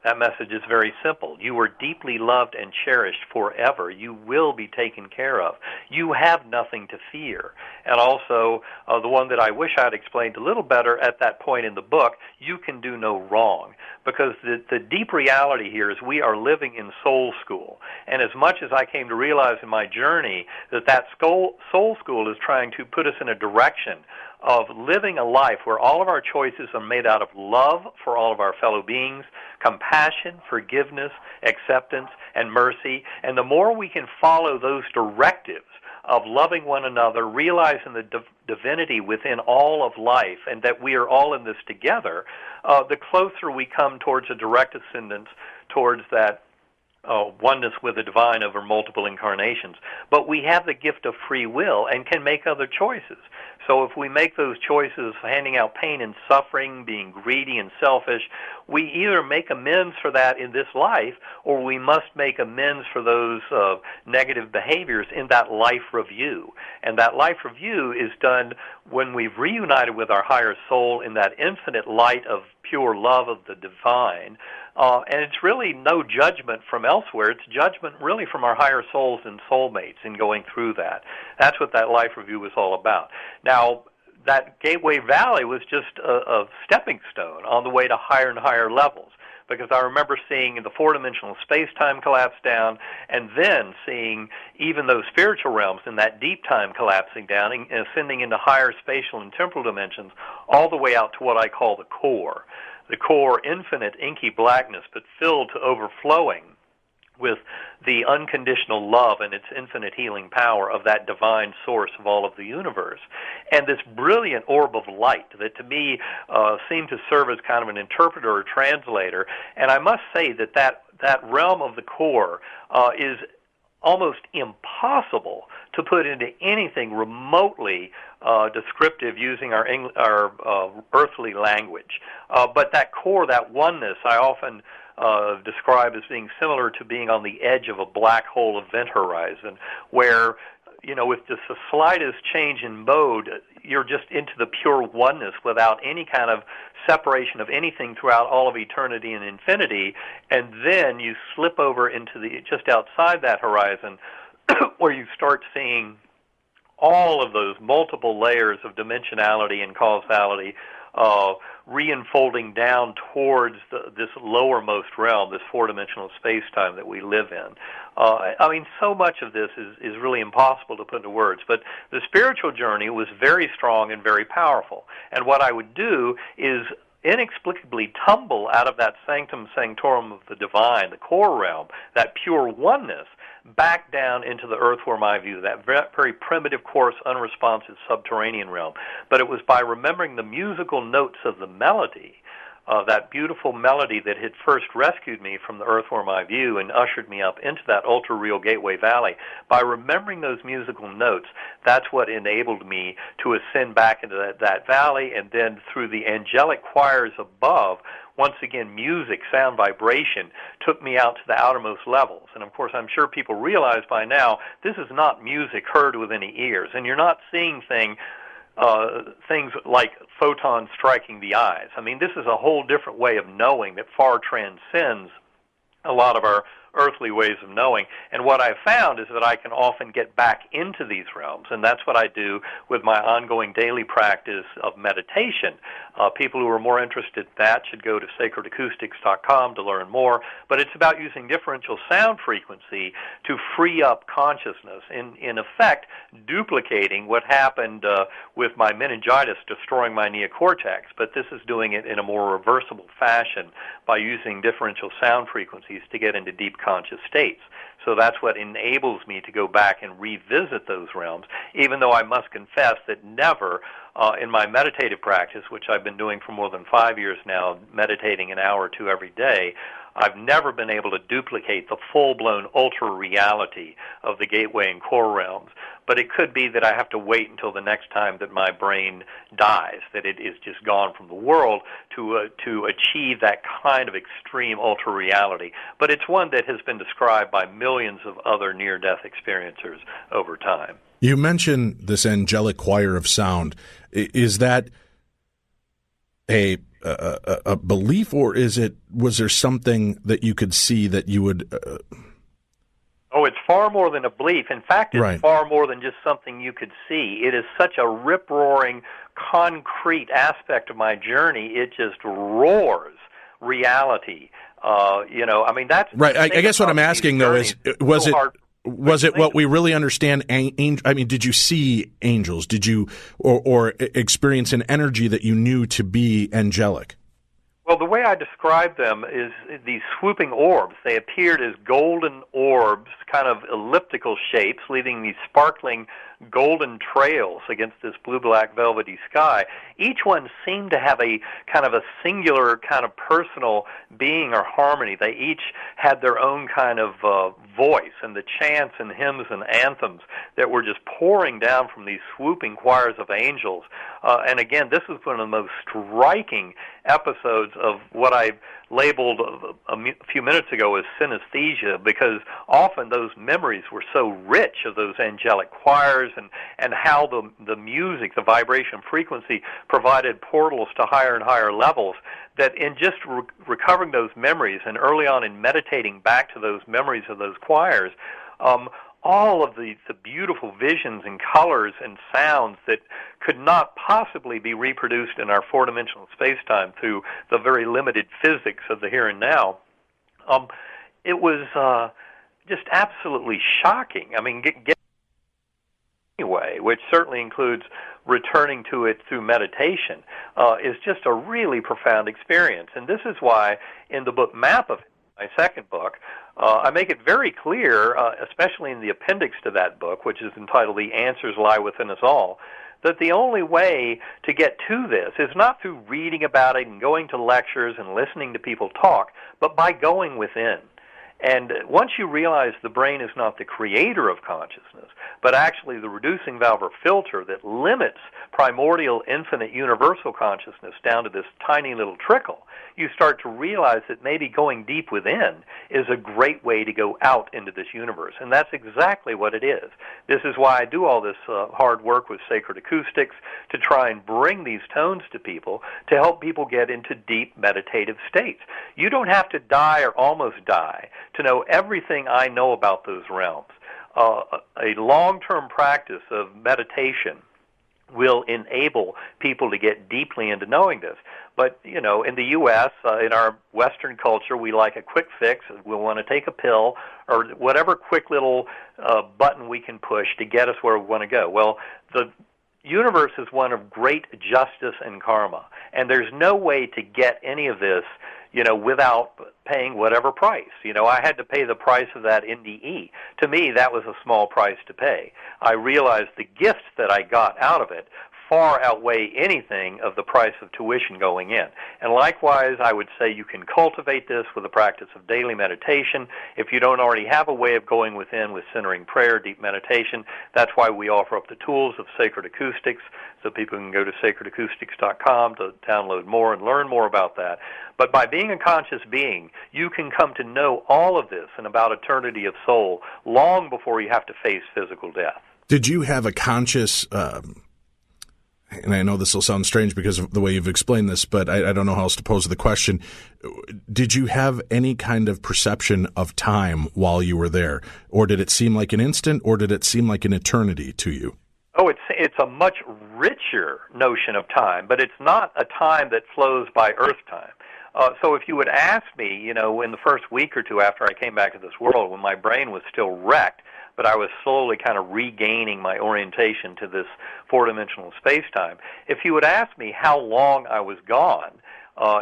That message is very simple. You are deeply loved and cherished forever. You will be taken care of. You have nothing to fear. And also, the one that I wish I had explained a little better at that point in the book, you can do no wrong. Because the deep reality here is we are living in soul school. And as much as I came to realize in my journey that soul school is trying to put us in a direction of living a life where all of our choices are made out of love for all of our fellow beings, compassion, forgiveness, acceptance, and mercy. And the more we can follow those directives of loving one another, realizing the divinity within all of life, and that we are all in this together, the closer we come towards a direct ascendance, towards that oneness with the divine over multiple incarnations. But we have the gift of free will and can make other choices. So if we make those choices, handing out pain and suffering, being greedy and selfish, we either make amends for that in this life, or we must make amends for those negative behaviors in that life review. And that life review is done when we've reunited with our higher soul in that infinite light of pure love of the divine. And it's really no judgment from elsewhere. It's judgment really from our higher souls and soulmates in going through that. That's what that life review was all about. Now, that Gateway Valley was just a stepping stone on the way to higher and higher levels, because I remember seeing the four-dimensional space-time collapse down, and then seeing even those spiritual realms in that deep time collapsing down and ascending into higher spatial and temporal dimensions, all the way out to what I call the core. The core, infinite, inky blackness, but filled to overflowing with the unconditional love and its infinite healing power of that divine source of all of the universe. And this brilliant orb of light that to me seemed to serve as kind of an interpreter or translator. And I must say that realm of the core is almost impossible to put into anything remotely descriptive using our earthly language. But that core, that oneness, I often describe as being similar to being on the edge of a black hole event horizon, where, with just the slightest change in mode, you're just into the pure oneness without any kind of separation of anything throughout all of eternity and infinity, and then you slip over into the just outside that horizon where you start seeing all of those multiple layers of dimensionality and causality re-unfolding down towards this lowermost realm, this four-dimensional space-time that we live in. So much of this is really impossible to put into words, but the spiritual journey was very strong and very powerful. And what I would do is inexplicably tumble out of that sanctum sanctorum of the divine, the core realm, that pure oneness, back down into the earthworm eye view, that very primitive, coarse, unresponsive subterranean realm. But it was by remembering the musical notes of the melody, that beautiful melody that had first rescued me from the earthworm eye view and ushered me up into that ultra-real Gateway Valley. By remembering those musical notes, that's what enabled me to ascend back into that valley, and then through the angelic choirs above, once again, music, sound, vibration took me out to the outermost levels. And of course, I'm sure people realize by now, this is not music heard with any ears, and you're not seeing things like photons striking the eyes. This is a whole different way of knowing that far transcends a lot of our earthly ways of knowing. And what I've found is that I can often get back into these realms, and that's what I do with my ongoing daily practice of meditation. People who are more interested in that should go to sacredacoustics.com to learn more, but it's about using differential sound frequency to free up consciousness, in effect duplicating what happened with my meningitis destroying my neocortex, but this is doing it in a more reversible fashion by using differential sound frequencies to get into deep conscious states. So that's what enables me to go back and revisit those realms, even though I must confess that never in my meditative practice, which I've been doing for more than 5 years now, meditating an hour or two every day, I've never been able to duplicate the full-blown ultra-reality of the gateway and core realms. But it could be that I have to wait until the next time that my brain dies, that it is just gone from the world, to achieve that kind of extreme ultra-reality. But it's one that has been described by millions of other near-death experiencers over time. You mentioned this angelic choir of sound. Is that a belief, or was there something that you could see that you would... Oh, it's far more than a belief. In fact, it's right. Far more than just something you could see. It is such a rip-roaring, concrete aspect of my journey. It just roars reality. That's right. I guess what I'm asking, though, is was it what we really understand? I mean, did you see angels? Did you or experience an energy that you knew to be angelic? Well, the way I describe them is these swooping orbs. They appeared as golden orbs, kind of elliptical shapes, leaving these sparkling golden trails against this blue-black velvety sky. Each one seemed to have a kind of a singular kind of personal being or harmony. They each had their own kind of voice, and the chants and hymns and anthems that were just pouring down from these swooping choirs of angels. And again, this was one of the most striking episodes of what I labeled a few minutes ago as synesthesia, because often those memories were so rich of those angelic choirs and how the music, the vibration frequency provided portals to higher and higher levels, that in just recovering those memories and early on in meditating back to those memories of those choirs, all of the beautiful visions and colors and sounds that could not possibly be reproduced in our four-dimensional space-time through the very limited physics of the here and now, it was just absolutely shocking. I mean, anyway, which certainly includes returning to it through meditation, is just a really profound experience. And this is why in the book Map of my second book, I make it very clear, especially in the appendix to that book, which is entitled The Answers Lie Within Us All, that the only way to get to this is not through reading about it and going to lectures and listening to people talk, but by going within. And once you realize the brain is not the creator of consciousness, but actually the reducing valve or filter that limits primordial, infinite, universal consciousness down to this tiny little trickle, you start to realize that maybe going deep within is a great way to go out into this universe. And that's exactly what it is. This is why I do all this hard work with sacred acoustics, to try and bring these tones to people, to help people get into deep meditative states. You don't have to die or almost die to know everything I know about those realms. A long-term practice of meditation will enable people to get deeply into knowing this. But, you know, in the U.S., in our Western culture, we like a quick fix. We want to take a pill or whatever quick little button we can push to get us where we want to go. Well, the universe is one of great justice and karma, and there's no way to get any of this, you know, without paying whatever price. You know, I had to pay the price of that NDE. To me, that was a small price to pay. I realized the gifts that I got out of it far outweigh anything of the price of tuition going in. And likewise, I would say you can cultivate this with the practice of daily meditation. If you don't already have a way of going within with centering prayer, deep meditation, that's why we offer up the tools of Sacred Acoustics, so people can go to sacredacoustics.com to download more and learn more about that. But by being a conscious being, you can come to know all of this and about eternity of soul long before you have to face physical death. Did you have a conscious, and I know this will sound strange because of the way you've explained this, but I don't know how else to pose the question. Did you have any kind of perception of time while you were there? Or did it seem like an instant, or did it seem like an eternity to you? Oh, it's a much richer notion of time, but it's not a time that flows by Earth time. So if you would ask me, you know, in the first week or two after I came back to this world, when my brain was still wrecked, but I was slowly kind of regaining my orientation to this four-dimensional space-time, if you would ask me how long I was gone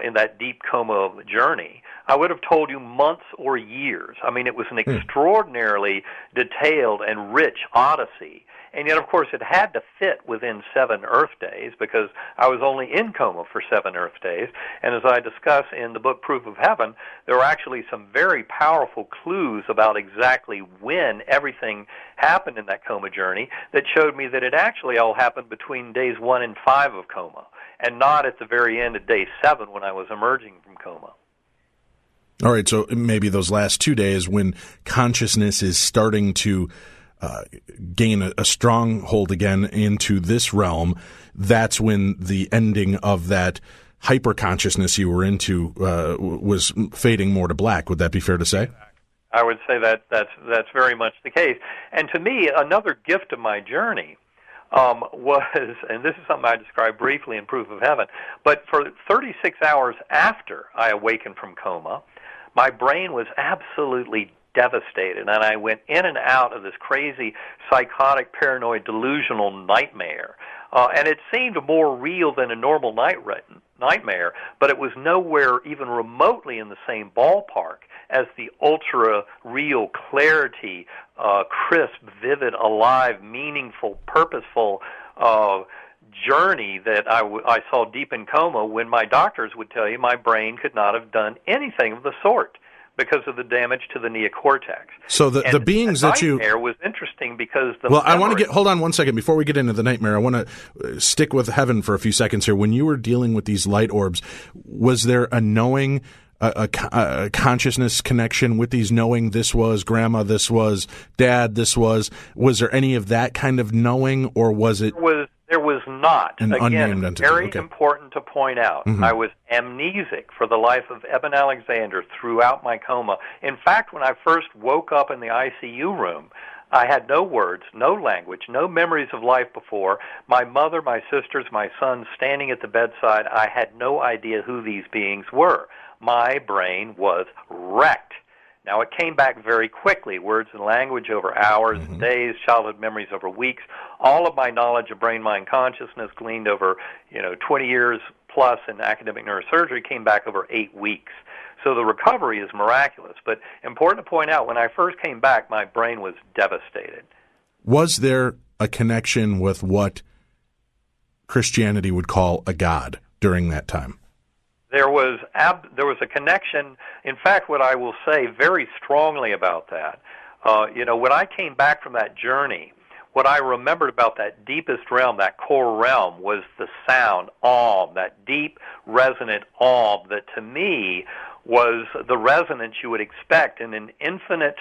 in that deep coma journey, I would have told you months or years. I mean, it was an extraordinarily detailed and rich odyssey. And yet, of course, it had to fit within 7 Earth days because I was only in coma for 7 Earth days. And as I discuss in the book Proof of Heaven, there were actually some very powerful clues about exactly when everything happened in that coma journey that showed me that it actually all happened between days 1 and 5 of coma, and not at the very end of day 7 when I was emerging from coma. All right, so maybe those last 2 days when consciousness is starting to gain a stronghold again into this realm, that's when the ending of that hyper-consciousness you were into was fading more to black. Would that be fair to say? I would say that's very much the case. And to me, another gift of my journey was, and this is something I described briefly in Proof of Heaven, but for 36 hours after I awakened from coma, my brain was absolutely devastated, and I went in and out of this crazy, psychotic, paranoid, delusional nightmare. And it seemed more real than a normal nightmare, but it was nowhere even remotely in the same ballpark as the ultra-real clarity, crisp, vivid, alive, meaningful, purposeful journey that I saw deep in coma, when my doctors would tell you my brain could not have done anything of the sort because of the damage to the neocortex. So the beings that you... The nightmare was interesting because the Well, I want to hold on one second. Before we get into the nightmare, I want to stick with heaven for a few seconds here. When you were dealing with these light orbs, was there a knowing, a consciousness connection with these, knowing this was Grandma, this was Dad, was there any of that kind of knowing, or was it... There was not. An unnamed entity. Very important to point out. Mm-hmm. I was amnesic for the life of Eben Alexander throughout my coma. In fact, when I first woke up in the ICU room, I had no words, no language, no memories of life before. My mother, my sisters, my son standing at the bedside, I had no idea who these beings were. My brain was wrecked. Now, it came back very quickly, words and language over hours and days, childhood memories over weeks. All of my knowledge of brain-mind consciousness gleaned over, 20 years plus in academic neurosurgery came back over 8 weeks. So the recovery is miraculous. But important to point out, when I first came back, my brain was devastated. Was there a connection with what Christianity would call a God during that time? There was a connection. In fact, what I will say very strongly about that, when I came back from that journey, what I remembered about that deepest realm, that core realm, was the sound, Om, that deep, resonant Om that to me was the resonance you would expect in an infinite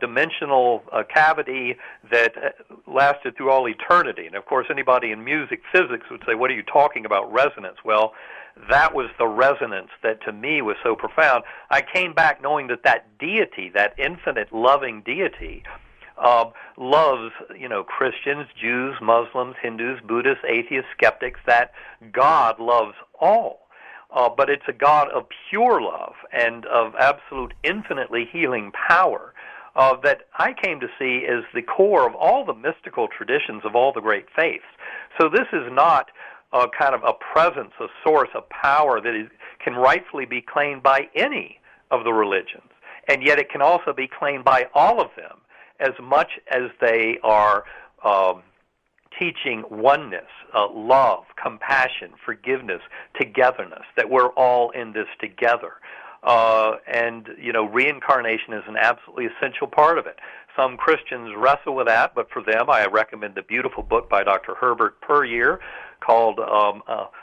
dimensional cavity that lasted through all eternity. And of course, anybody in music physics would say, what are you talking about, resonance? Well, that was the resonance that to me was so profound. I came back knowing that deity, that infinite loving deity, loves, Christians, Jews, Muslims, Hindus, Buddhists, atheists, skeptics. That God loves all. But it's a God of pure love and of absolute infinitely healing power that I came to see as the core of all the mystical traditions of all the great faiths. So this is not kind of a presence, a source, a power that can rightfully be claimed by any of the religions. And yet it can also be claimed by all of them, as much as they are teaching oneness, love, compassion, forgiveness, togetherness, that we're all in this together. And reincarnation is an absolutely essential part of it. Some Christians wrestle with that, but for them, I recommend the beautiful book by Dr. Herbert Puryear called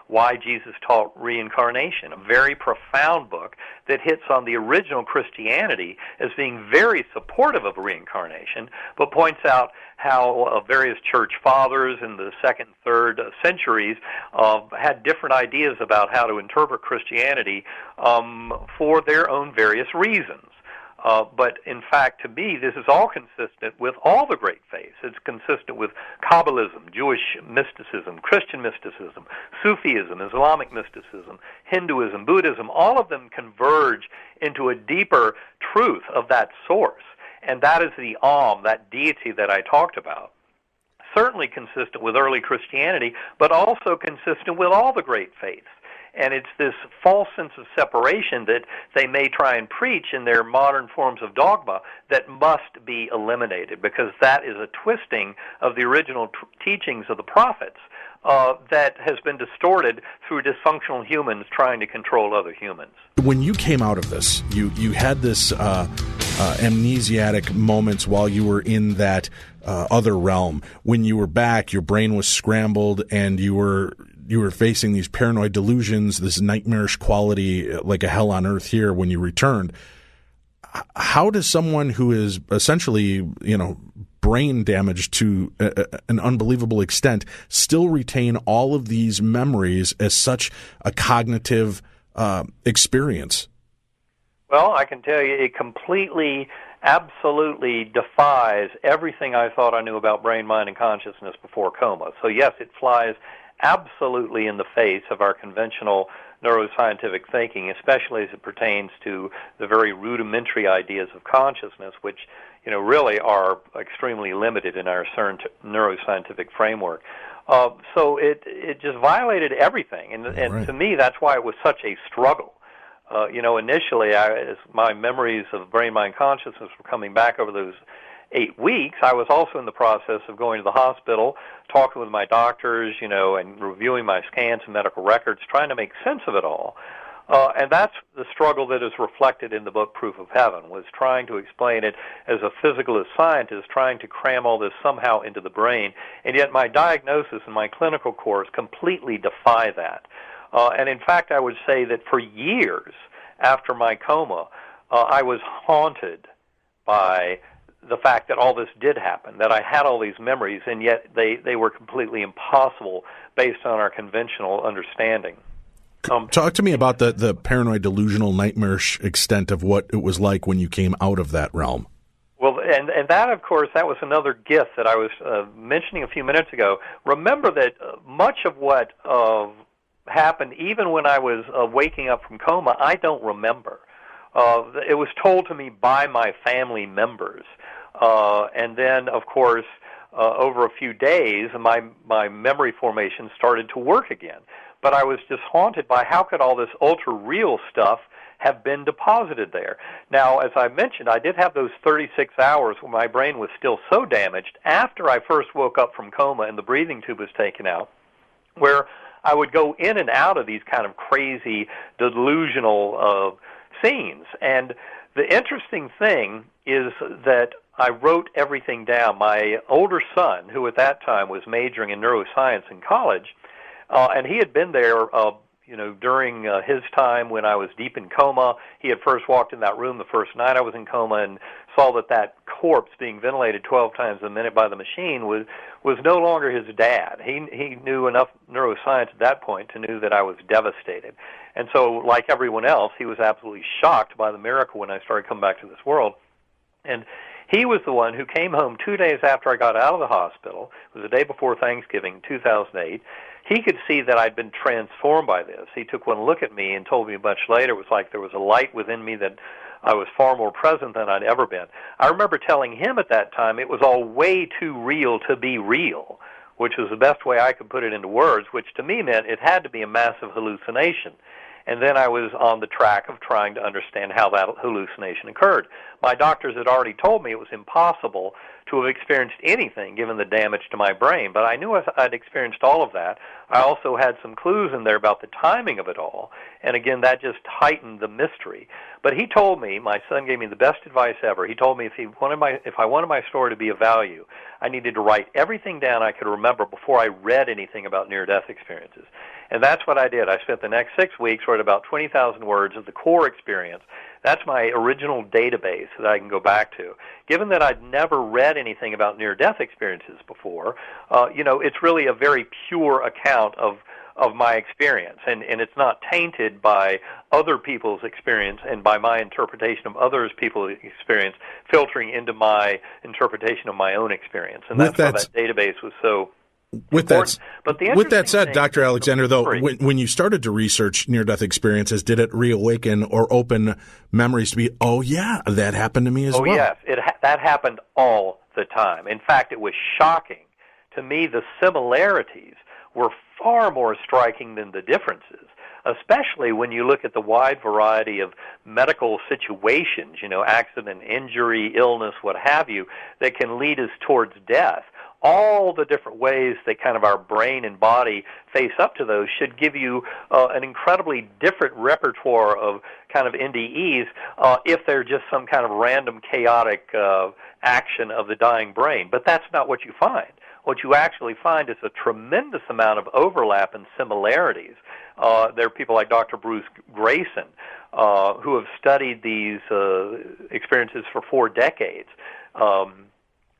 Why Jesus Taught Reincarnation, a very profound book that hits on the original Christianity as being very supportive of reincarnation, but points out how various church fathers in the 2nd and 3rd centuries had different ideas about how to interpret Christianity for their own various reasons. But in fact, to me, this is all consistent with all the great faiths. It's consistent with Kabbalism, Jewish mysticism, Christian mysticism, Sufism, Islamic mysticism, Hinduism, Buddhism. All of them converge into a deeper truth of that source. And that is the Om, that deity that I talked about. Certainly consistent with early Christianity, but also consistent with all the great faiths. And it's this false sense of separation that they may try and preach in their modern forms of dogma that must be eliminated, because that is a twisting of the original teachings of the prophets that has been distorted through dysfunctional humans trying to control other humans. When you came out of this, you had this amnesiac moments while you were in that other realm. When you were back, your brain was scrambled and you were facing these paranoid delusions, this nightmarish quality, like a hell on earth here when you returned. How does someone who is essentially, brain damaged to an unbelievable extent still retain all of these memories as such a cognitive experience? Well, I can tell you it completely, absolutely defies everything I thought I knew about brain, mind, and consciousness before coma. So yes, it flies absolutely in the face of our conventional neuroscientific thinking, especially as it pertains to the very rudimentary ideas of consciousness, which really are extremely limited in our neuroscientific framework. So it just violated everything, and Right. to me, that's why it was such a struggle. Initially, as my memories of brain-mind consciousness were coming back over those 8 weeks, I was also in the process of going to the hospital, talking with my doctors, and reviewing my scans and medical records, trying to make sense of it all. And that's the struggle that is reflected in the book Proof of Heaven, was trying to explain it as a physicalist scientist, trying to cram all this somehow into the brain, and yet my diagnosis and my clinical course completely defy that. And in fact, I would say that for years after my coma, I was haunted by the fact that all this did happen, that I had all these memories, and yet they were completely impossible based on our conventional understanding. Talk to me about the paranoid delusional nightmarish extent of what it was like when you came out of that realm. Well, and that, of course, that was another gift that I was mentioning a few minutes ago. Remember that much of what happened, even when I was waking up from coma, I don't remember. It was told to me by my family members. And then, of course, over a few days, my memory formation started to work again. But I was just haunted by how could all this ultra-real stuff have been deposited there. Now, as I mentioned, I did have those 36 hours where my brain was still so damaged after I first woke up from coma and the breathing tube was taken out, where I would go in and out of these kind of crazy, delusional scenes. And the interesting thing is that I wrote everything down. My older son, who at that time was majoring in neuroscience in college, and he had been there, during his time when I was deep in coma. He had first walked in that room the first night I was in coma and saw that corpse being ventilated 12 times a minute by the machine was no longer his dad. He knew enough neuroscience at that point to know that I was devastated. And so, like everyone else, he was absolutely shocked by the miracle when I started coming back to this world. And he was the one who came home 2 days after I got out of the hospital. It was the day before Thanksgiving, 2008. He could see that I'd been transformed by this. He took one look at me and told me much later it was like there was a light within me that I was far more present than I'd ever been. I remember telling him at that time it was all way too real to be real, which was the best way I could put it into words, which to me meant it had to be a massive hallucination. And then I was on the track of trying to understand how that hallucination occurred. My doctors had already told me it was impossible to have experienced anything given the damage to my brain, but I knew I'd experienced all of that. I also had some clues in there about the timing of it all, and again, that just heightened the mystery. But he told me, my son gave me the best advice ever. He told me if I wanted my story to be of value, I needed to write everything down I could remember before I read anything about near-death experiences. And that's what I did. I spent the next 6 weeks, wrote about 20,000 words of the core experience. That's my original database that I can go back to. Given that I'd never read anything about near-death experiences before, it's really a very pure account of my experience, and it's not tainted by other people's experience and by my interpretation of others people's experience filtering into my interpretation of my own experience. And that's why that database was so With that said, Dr. Alexander, though, when you started to research near-death experiences, did it reawaken or open memories to be, oh, yeah, that happened to me as well? Oh, yes. That happened all the time. In fact, it was shocking. To me, the similarities were far more striking than the differences, especially when you look at the wide variety of medical situations, accident, injury, illness, what have you, that can lead us towards death. All the different ways that kind of our brain and body face up to those should give you an incredibly different repertoire of kind of NDEs if they're just some kind of random chaotic action of the dying brain. But that's not what you find. What you actually find is a tremendous amount of overlap and similarities. There are people like Dr. Bruce Grayson who have studied these experiences for 4 decades.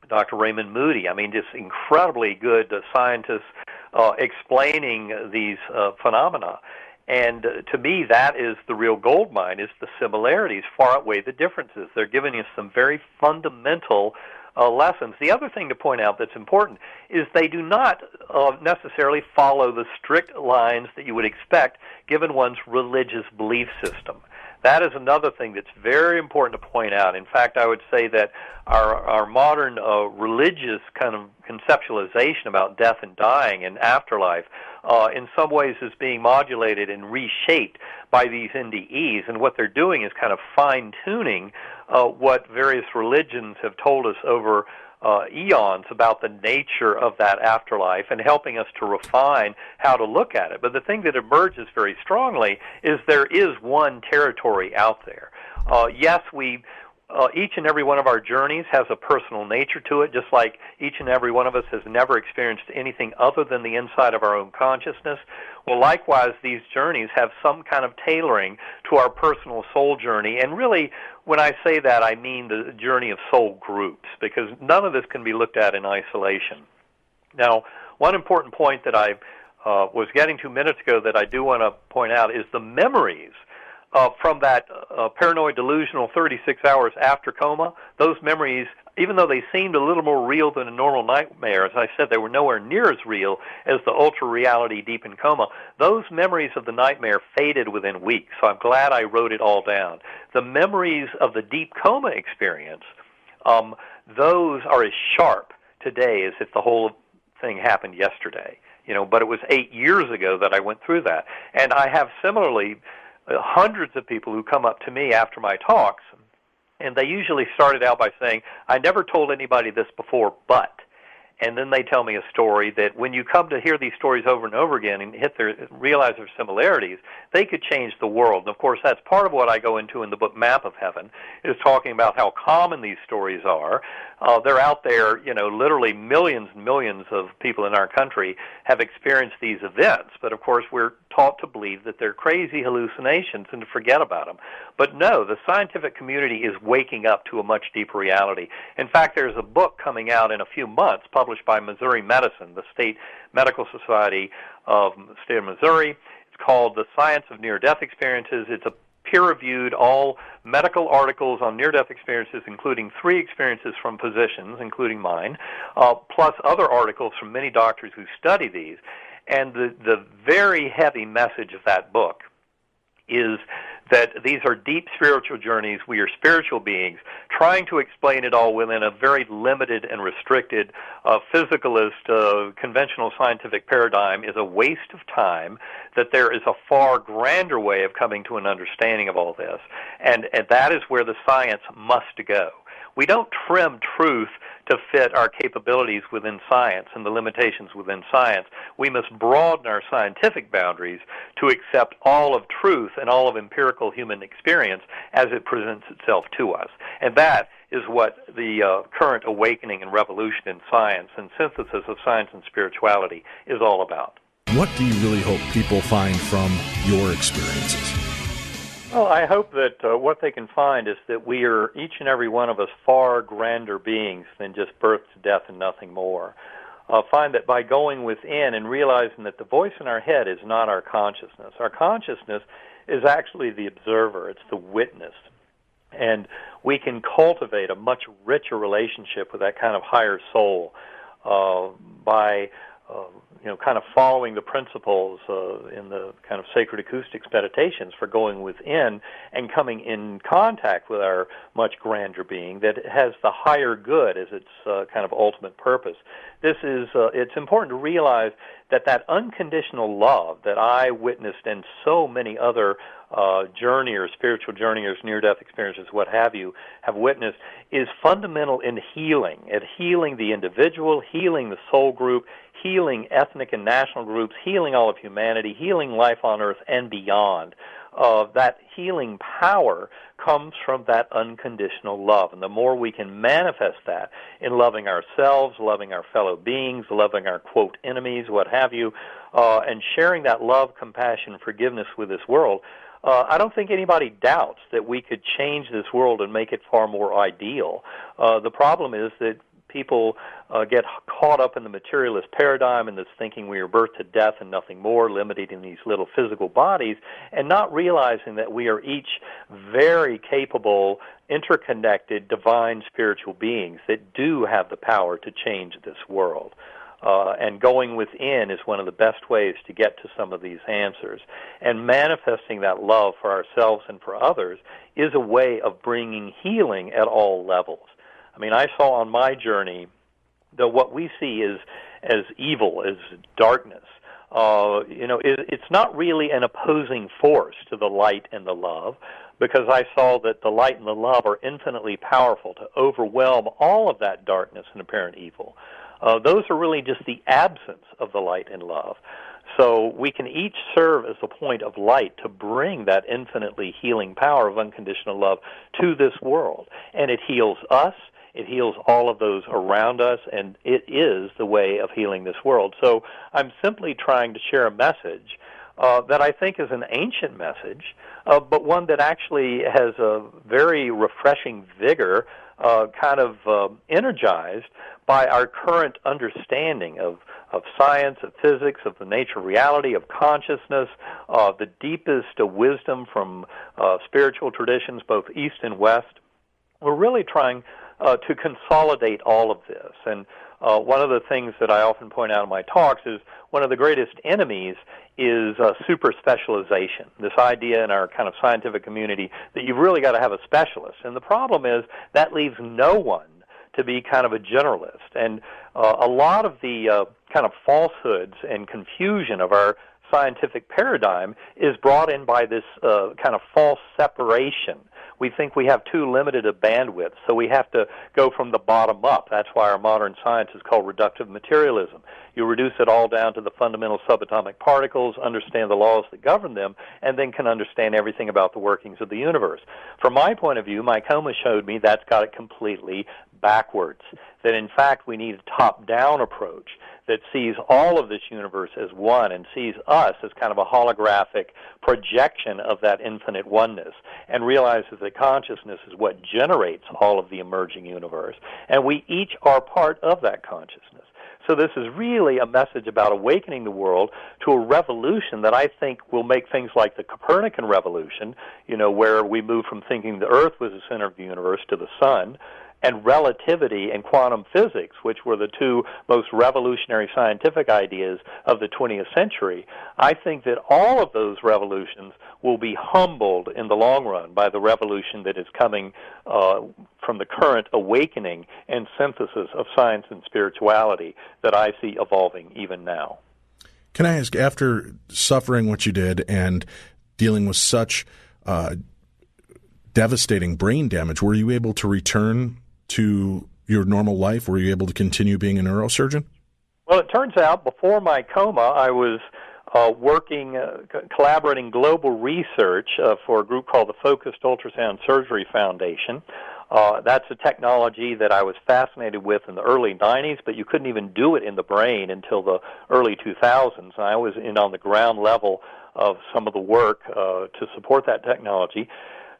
Dr. Raymond Moody, just incredibly good scientists explaining these phenomena. And to me, that is the real gold mine, is the similarities far outweigh the differences. They're giving us some very fundamental lessons. The other thing to point out that's important is they do not necessarily follow the strict lines that you would expect given one's religious belief system. That is another thing that's very important to point out. In fact, I would say that our modern religious kind of conceptualization about death and dying and afterlife in some ways is being modulated and reshaped by these NDEs, and what they're doing is kind of fine-tuning what various religions have told us over eons about the nature of that afterlife and helping us to refine how to look at it. But the thing that emerges very strongly is there is one territory out there. Yes, each and every one of our journeys has a personal nature to it, just like each and every one of us has never experienced anything other than the inside of our own consciousness. Well, likewise, these journeys have some kind of tailoring to our personal soul journey. And really, when I say that, I mean the journey of soul groups, because none of this can be looked at in isolation. Now, one important point that I was getting to minutes ago that I do want to point out is the memories from that paranoid delusional 36 hours after coma. Those memories, even though they seemed a little more real than a normal nightmare, as I said, they were nowhere near as real as the ultra-reality deep in coma. Those memories of the nightmare faded within weeks, so I'm glad I wrote it all down. The memories of the deep coma experience, those are as sharp today as if the whole thing happened yesterday. But it was 8 years ago that I went through that. And I have similarly hundreds of people who come up to me after my talks, and they usually started out by saying, I never told anybody this before, but, and then they tell me a story that when you come to hear these stories over and over again and realize their similarities, they could change the world. And of course, that's part of what I go into in the book Map of Heaven, is talking about how common these stories are. They're out there, literally millions and millions of people in our country have experienced these events. But of course, we're taught to believe that they're crazy hallucinations and to forget about them. But no, the scientific community is waking up to a much deeper reality. In fact, there's a book coming out in a few months published by Missouri Medicine, the state medical society of the state of Missouri. It's called The Science of Near-Death Experiences. It's a peer-reviewed, all medical articles on near-death experiences, including 3 experiences from physicians, including mine, plus other articles from many doctors who study these. And the very heavy message of that book is that these are deep spiritual journeys. We are spiritual beings. Trying to explain it all within a very limited and restricted physicalist, conventional scientific paradigm is a waste of time, that there is a far grander way of coming to an understanding of all this. And that is where the science must go. We don't trim truth to fit our capabilities within science and the limitations within science. We must broaden our scientific boundaries to accept all of truth and all of empirical human experience as it presents itself to us. And that is what the current awakening and revolution in science and synthesis of science and spirituality is all about. What do you really hope people find from your experiences? Well, I hope that what they can find is that we are, each and every one of us, far grander beings than just birth to death and nothing more. Find that by going within and realizing that the voice in our head is not our consciousness. Our consciousness is actually the observer. It's the witness. And we can cultivate a much richer relationship with that kind of higher soul by kind of following the principles in the kind of sacred acoustics meditations for going within and coming in contact with our much grander being that has the higher good as its kind of ultimate purpose. This is, it's important to realize that unconditional love that I witnessed and so many other journeyers, spiritual journeyers, near-death experiences, what have you, have witnessed, is fundamental in healing, at healing the individual, healing the soul group, healing ethnic and national groups, healing all of humanity, healing life on earth and beyond. That healing power comes from that unconditional love. And the more we can manifest that in loving ourselves, loving our fellow beings, loving our, quote, enemies, what have you, and sharing that love, compassion, forgiveness with this world, I don't think anybody doubts that we could change this world and make it far more ideal. The problem is that People get caught up in the materialist paradigm and this thinking we are birth to death and nothing more, limited in these little physical bodies, and not realizing that we are each very capable, interconnected, divine spiritual beings that do have the power to change this world. And going within is one of the best ways to get to some of these answers. And manifesting that love for ourselves and for others is a way of bringing healing at all levels. I mean, I saw on my journey that what we see as evil, as darkness, it's not really an opposing force to the light and the love, because I saw that the light and the love are infinitely powerful to overwhelm all of that darkness and apparent evil. Those are really just the absence of the light and love. So we can each serve as a point of light to bring that infinitely healing power of unconditional love to this world. And it heals us, it heals all of those around us, and it is the way of healing this world. So I'm simply trying to share a message that I think is an ancient message, but one that actually has a very refreshing vigor, energized by our current understanding of science, of physics, of the nature of reality, of consciousness, the deepest wisdom from spiritual traditions, both East and West. We're really trying to consolidate all of this. And one of the things that I often point out in my talks is one of the greatest enemies is super specialization, this idea in our kind of scientific community that you've really got to have a specialist. And the problem is that leaves no one to be kind of a generalist. And a lot of the kind of falsehoods and confusion of our scientific paradigm is brought in by this kind of false separation. We think we have too limited a bandwidth, so we have to go from the bottom up. That's why our modern science is called reductive materialism. You reduce it all down to the fundamental subatomic particles, understand the laws that govern them, and then can understand everything about the workings of the universe. From my point of view, my coma showed me that's got it completely backwards, that in fact we need a top-down approach that sees all of this universe as one and sees us as kind of a holographic projection of that infinite oneness, and realizes that consciousness is what generates all of the emerging universe, and we each are part of that consciousness. So this is really a message about awakening the world to a revolution that I think will make things like the Copernican revolution, where we move from thinking the Earth was the center of the universe to the sun, and relativity and quantum physics, which were the two most revolutionary scientific ideas of the 20th century. I think that all of those revolutions will be humbled in the long run by the revolution that is coming from the current awakening and synthesis of science and spirituality that I see evolving even now. Can I ask, after suffering what you did and dealing with such devastating brain damage, were you able to return to your normal life? Were you able to continue being a neurosurgeon? Well, it turns out before my coma, I was collaborating global research for a group called the Focused Ultrasound Surgery Foundation. That's a technology that I was fascinated with in the early 90s, but you couldn't even do it in the brain until the early 2000s. I was in on the ground level of some of the work to support that technology.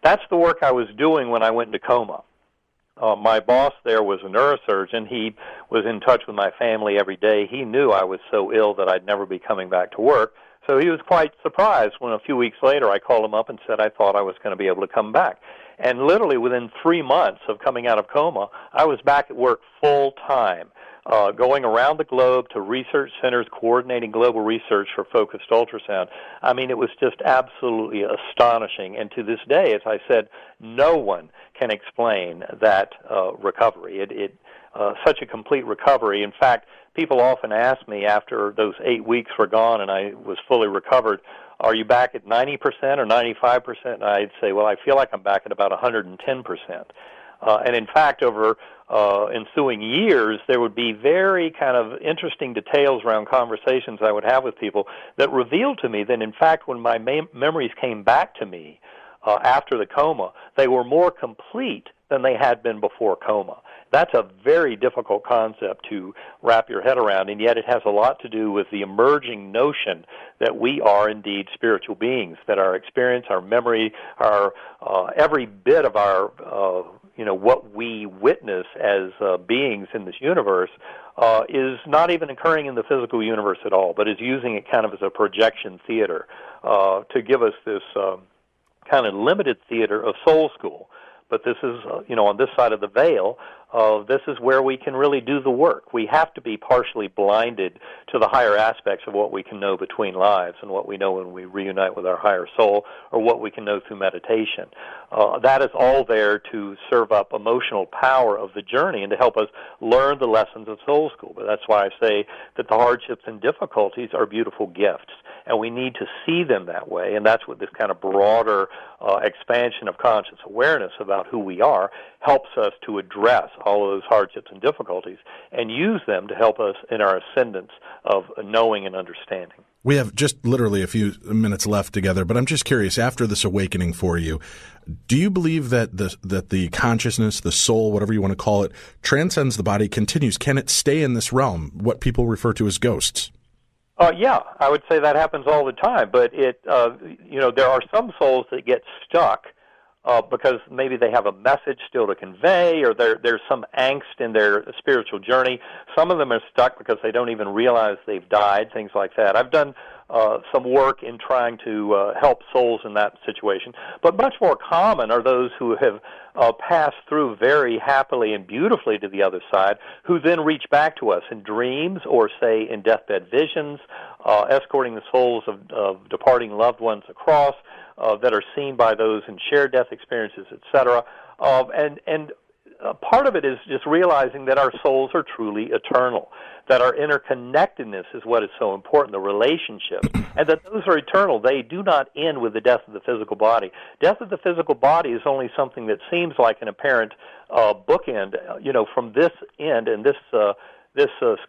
That's the work I was doing when I went into coma. My boss there was a neurosurgeon. He was in touch with my family every day. He knew I was so ill that I'd never be coming back to work. So he was quite surprised when a few weeks later I called him up and said I thought I was going to be able to come back. And literally within 3 months of coming out of coma, I was back at work full time, going around the globe to research centers, coordinating global research for focused ultrasound. I mean, it was just absolutely astonishing. And to this day, as I said, no one can explain that recovery. It such a complete recovery. In fact, people often ask me after those 8 weeks were gone and I was fully recovered, are you back at 90% or 95%? And I'd say, well, I feel like I'm back at about 110%. And in fact, over ensuing years, there would be very kind of interesting details around conversations I would have with people that revealed to me that, in fact, when my memories came back to me after the coma, they were more complete than they had been before coma. That's a very difficult concept to wrap your head around, and yet it has a lot to do with the emerging notion that we are indeed spiritual beings, that our experience, our memory, our every bit of our what we witness as beings in this universe is not even occurring in the physical universe at all, but is using it kind of as a projection theater to give us this kind of limited theater of soul school. But this is, on this side of the veil, this is where we can really do the work. We have to be partially blinded to the higher aspects of what we can know between lives and what we know when we reunite with our higher soul, or what we can know through meditation. That is all there to serve up emotional power of the journey and to help us learn the lessons of soul school. But that's why I say that the hardships and difficulties are beautiful gifts, and we need to see them that way. And that's what this kind of broader expansion of conscious awareness about who we are helps us to address all of those hardships and difficulties and use them to help us in our ascendance of knowing and understanding. We have just literally a few minutes left together, but I'm just curious, after this awakening for you, do you believe that the consciousness, the soul, whatever you want to call it, transcends the body, continues? Can it stay in this realm, what people refer to as ghosts? Yeah, I would say that happens all the time, but there are some souls that get stuck because maybe they have a message still to convey, or there's some angst in their spiritual journey. Some of them are stuck because they don't even realize they've died, things like that. I've done some work in trying to help souls in that situation. But much more common are those who have passed through very happily and beautifully to the other side, who then reach back to us in dreams or, say, in deathbed visions, escorting the souls of departing loved ones across, that are seen by those in shared death experiences, etc. And part of it is just realizing that our souls are truly eternal, that our interconnectedness is what is so important, the relationship, and that those are eternal. They do not end with the death of the physical body. Death of the physical body is only something that seems like an apparent bookend, from this end and this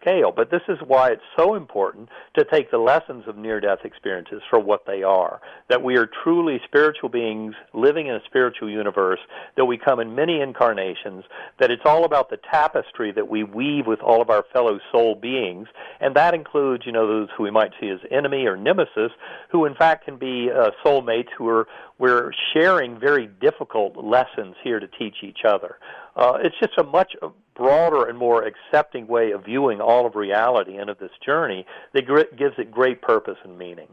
scale. But this is why it's so important to take the lessons of near-death experiences for what they are, that we are truly spiritual beings living in a spiritual universe, that we come in many incarnations, that it's all about the tapestry that we weave with all of our fellow soul beings, and that includes, those who we might see as enemy or nemesis, who in fact can be soulmates we're sharing very difficult lessons here to teach each other. It's just a much broader and more accepting way of viewing all of reality and of this journey that gives it great purpose and meaning.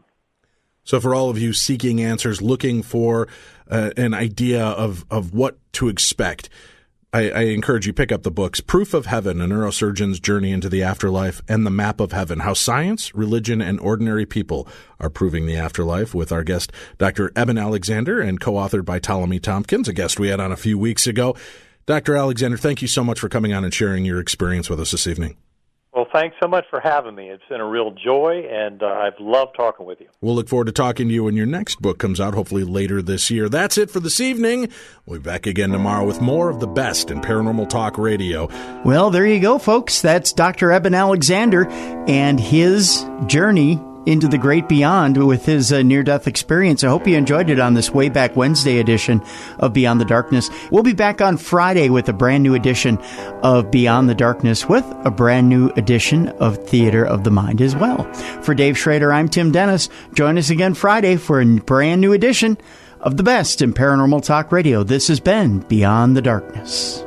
So for all of you seeking answers, looking for an idea of what to expect, I encourage you pick up the books Proof of Heaven, A Neurosurgeon's Journey into the Afterlife, and The Map of Heaven, How Science, Religion, and Ordinary People Are Proving the Afterlife, with our guest, Dr. Eben Alexander, and co-authored by Ptolemy Tompkins, a guest we had on a few weeks ago. Dr. Alexander, thank you so much for coming on and sharing your experience with us this evening. Well, thanks so much for having me. It's been a real joy, and I've loved talking with you. We'll look forward to talking to you when your next book comes out, hopefully later this year. That's it for this evening. We'll be back again tomorrow with more of the best in Paranormal Talk Radio. Well, there you go, folks. That's Dr. Eben Alexander and his journey into the great beyond with his near-death experience. I hope you enjoyed it on this way back Wednesday edition of Beyond the Darkness. We'll be back on Friday with a brand new edition of Beyond the Darkness with a brand new edition of Theater of the Mind as well. For Dave Schrader, I'm Tim Dennis. Join us again Friday for a brand new edition of the best in Paranormal Talk Radio. This has been Beyond the Darkness.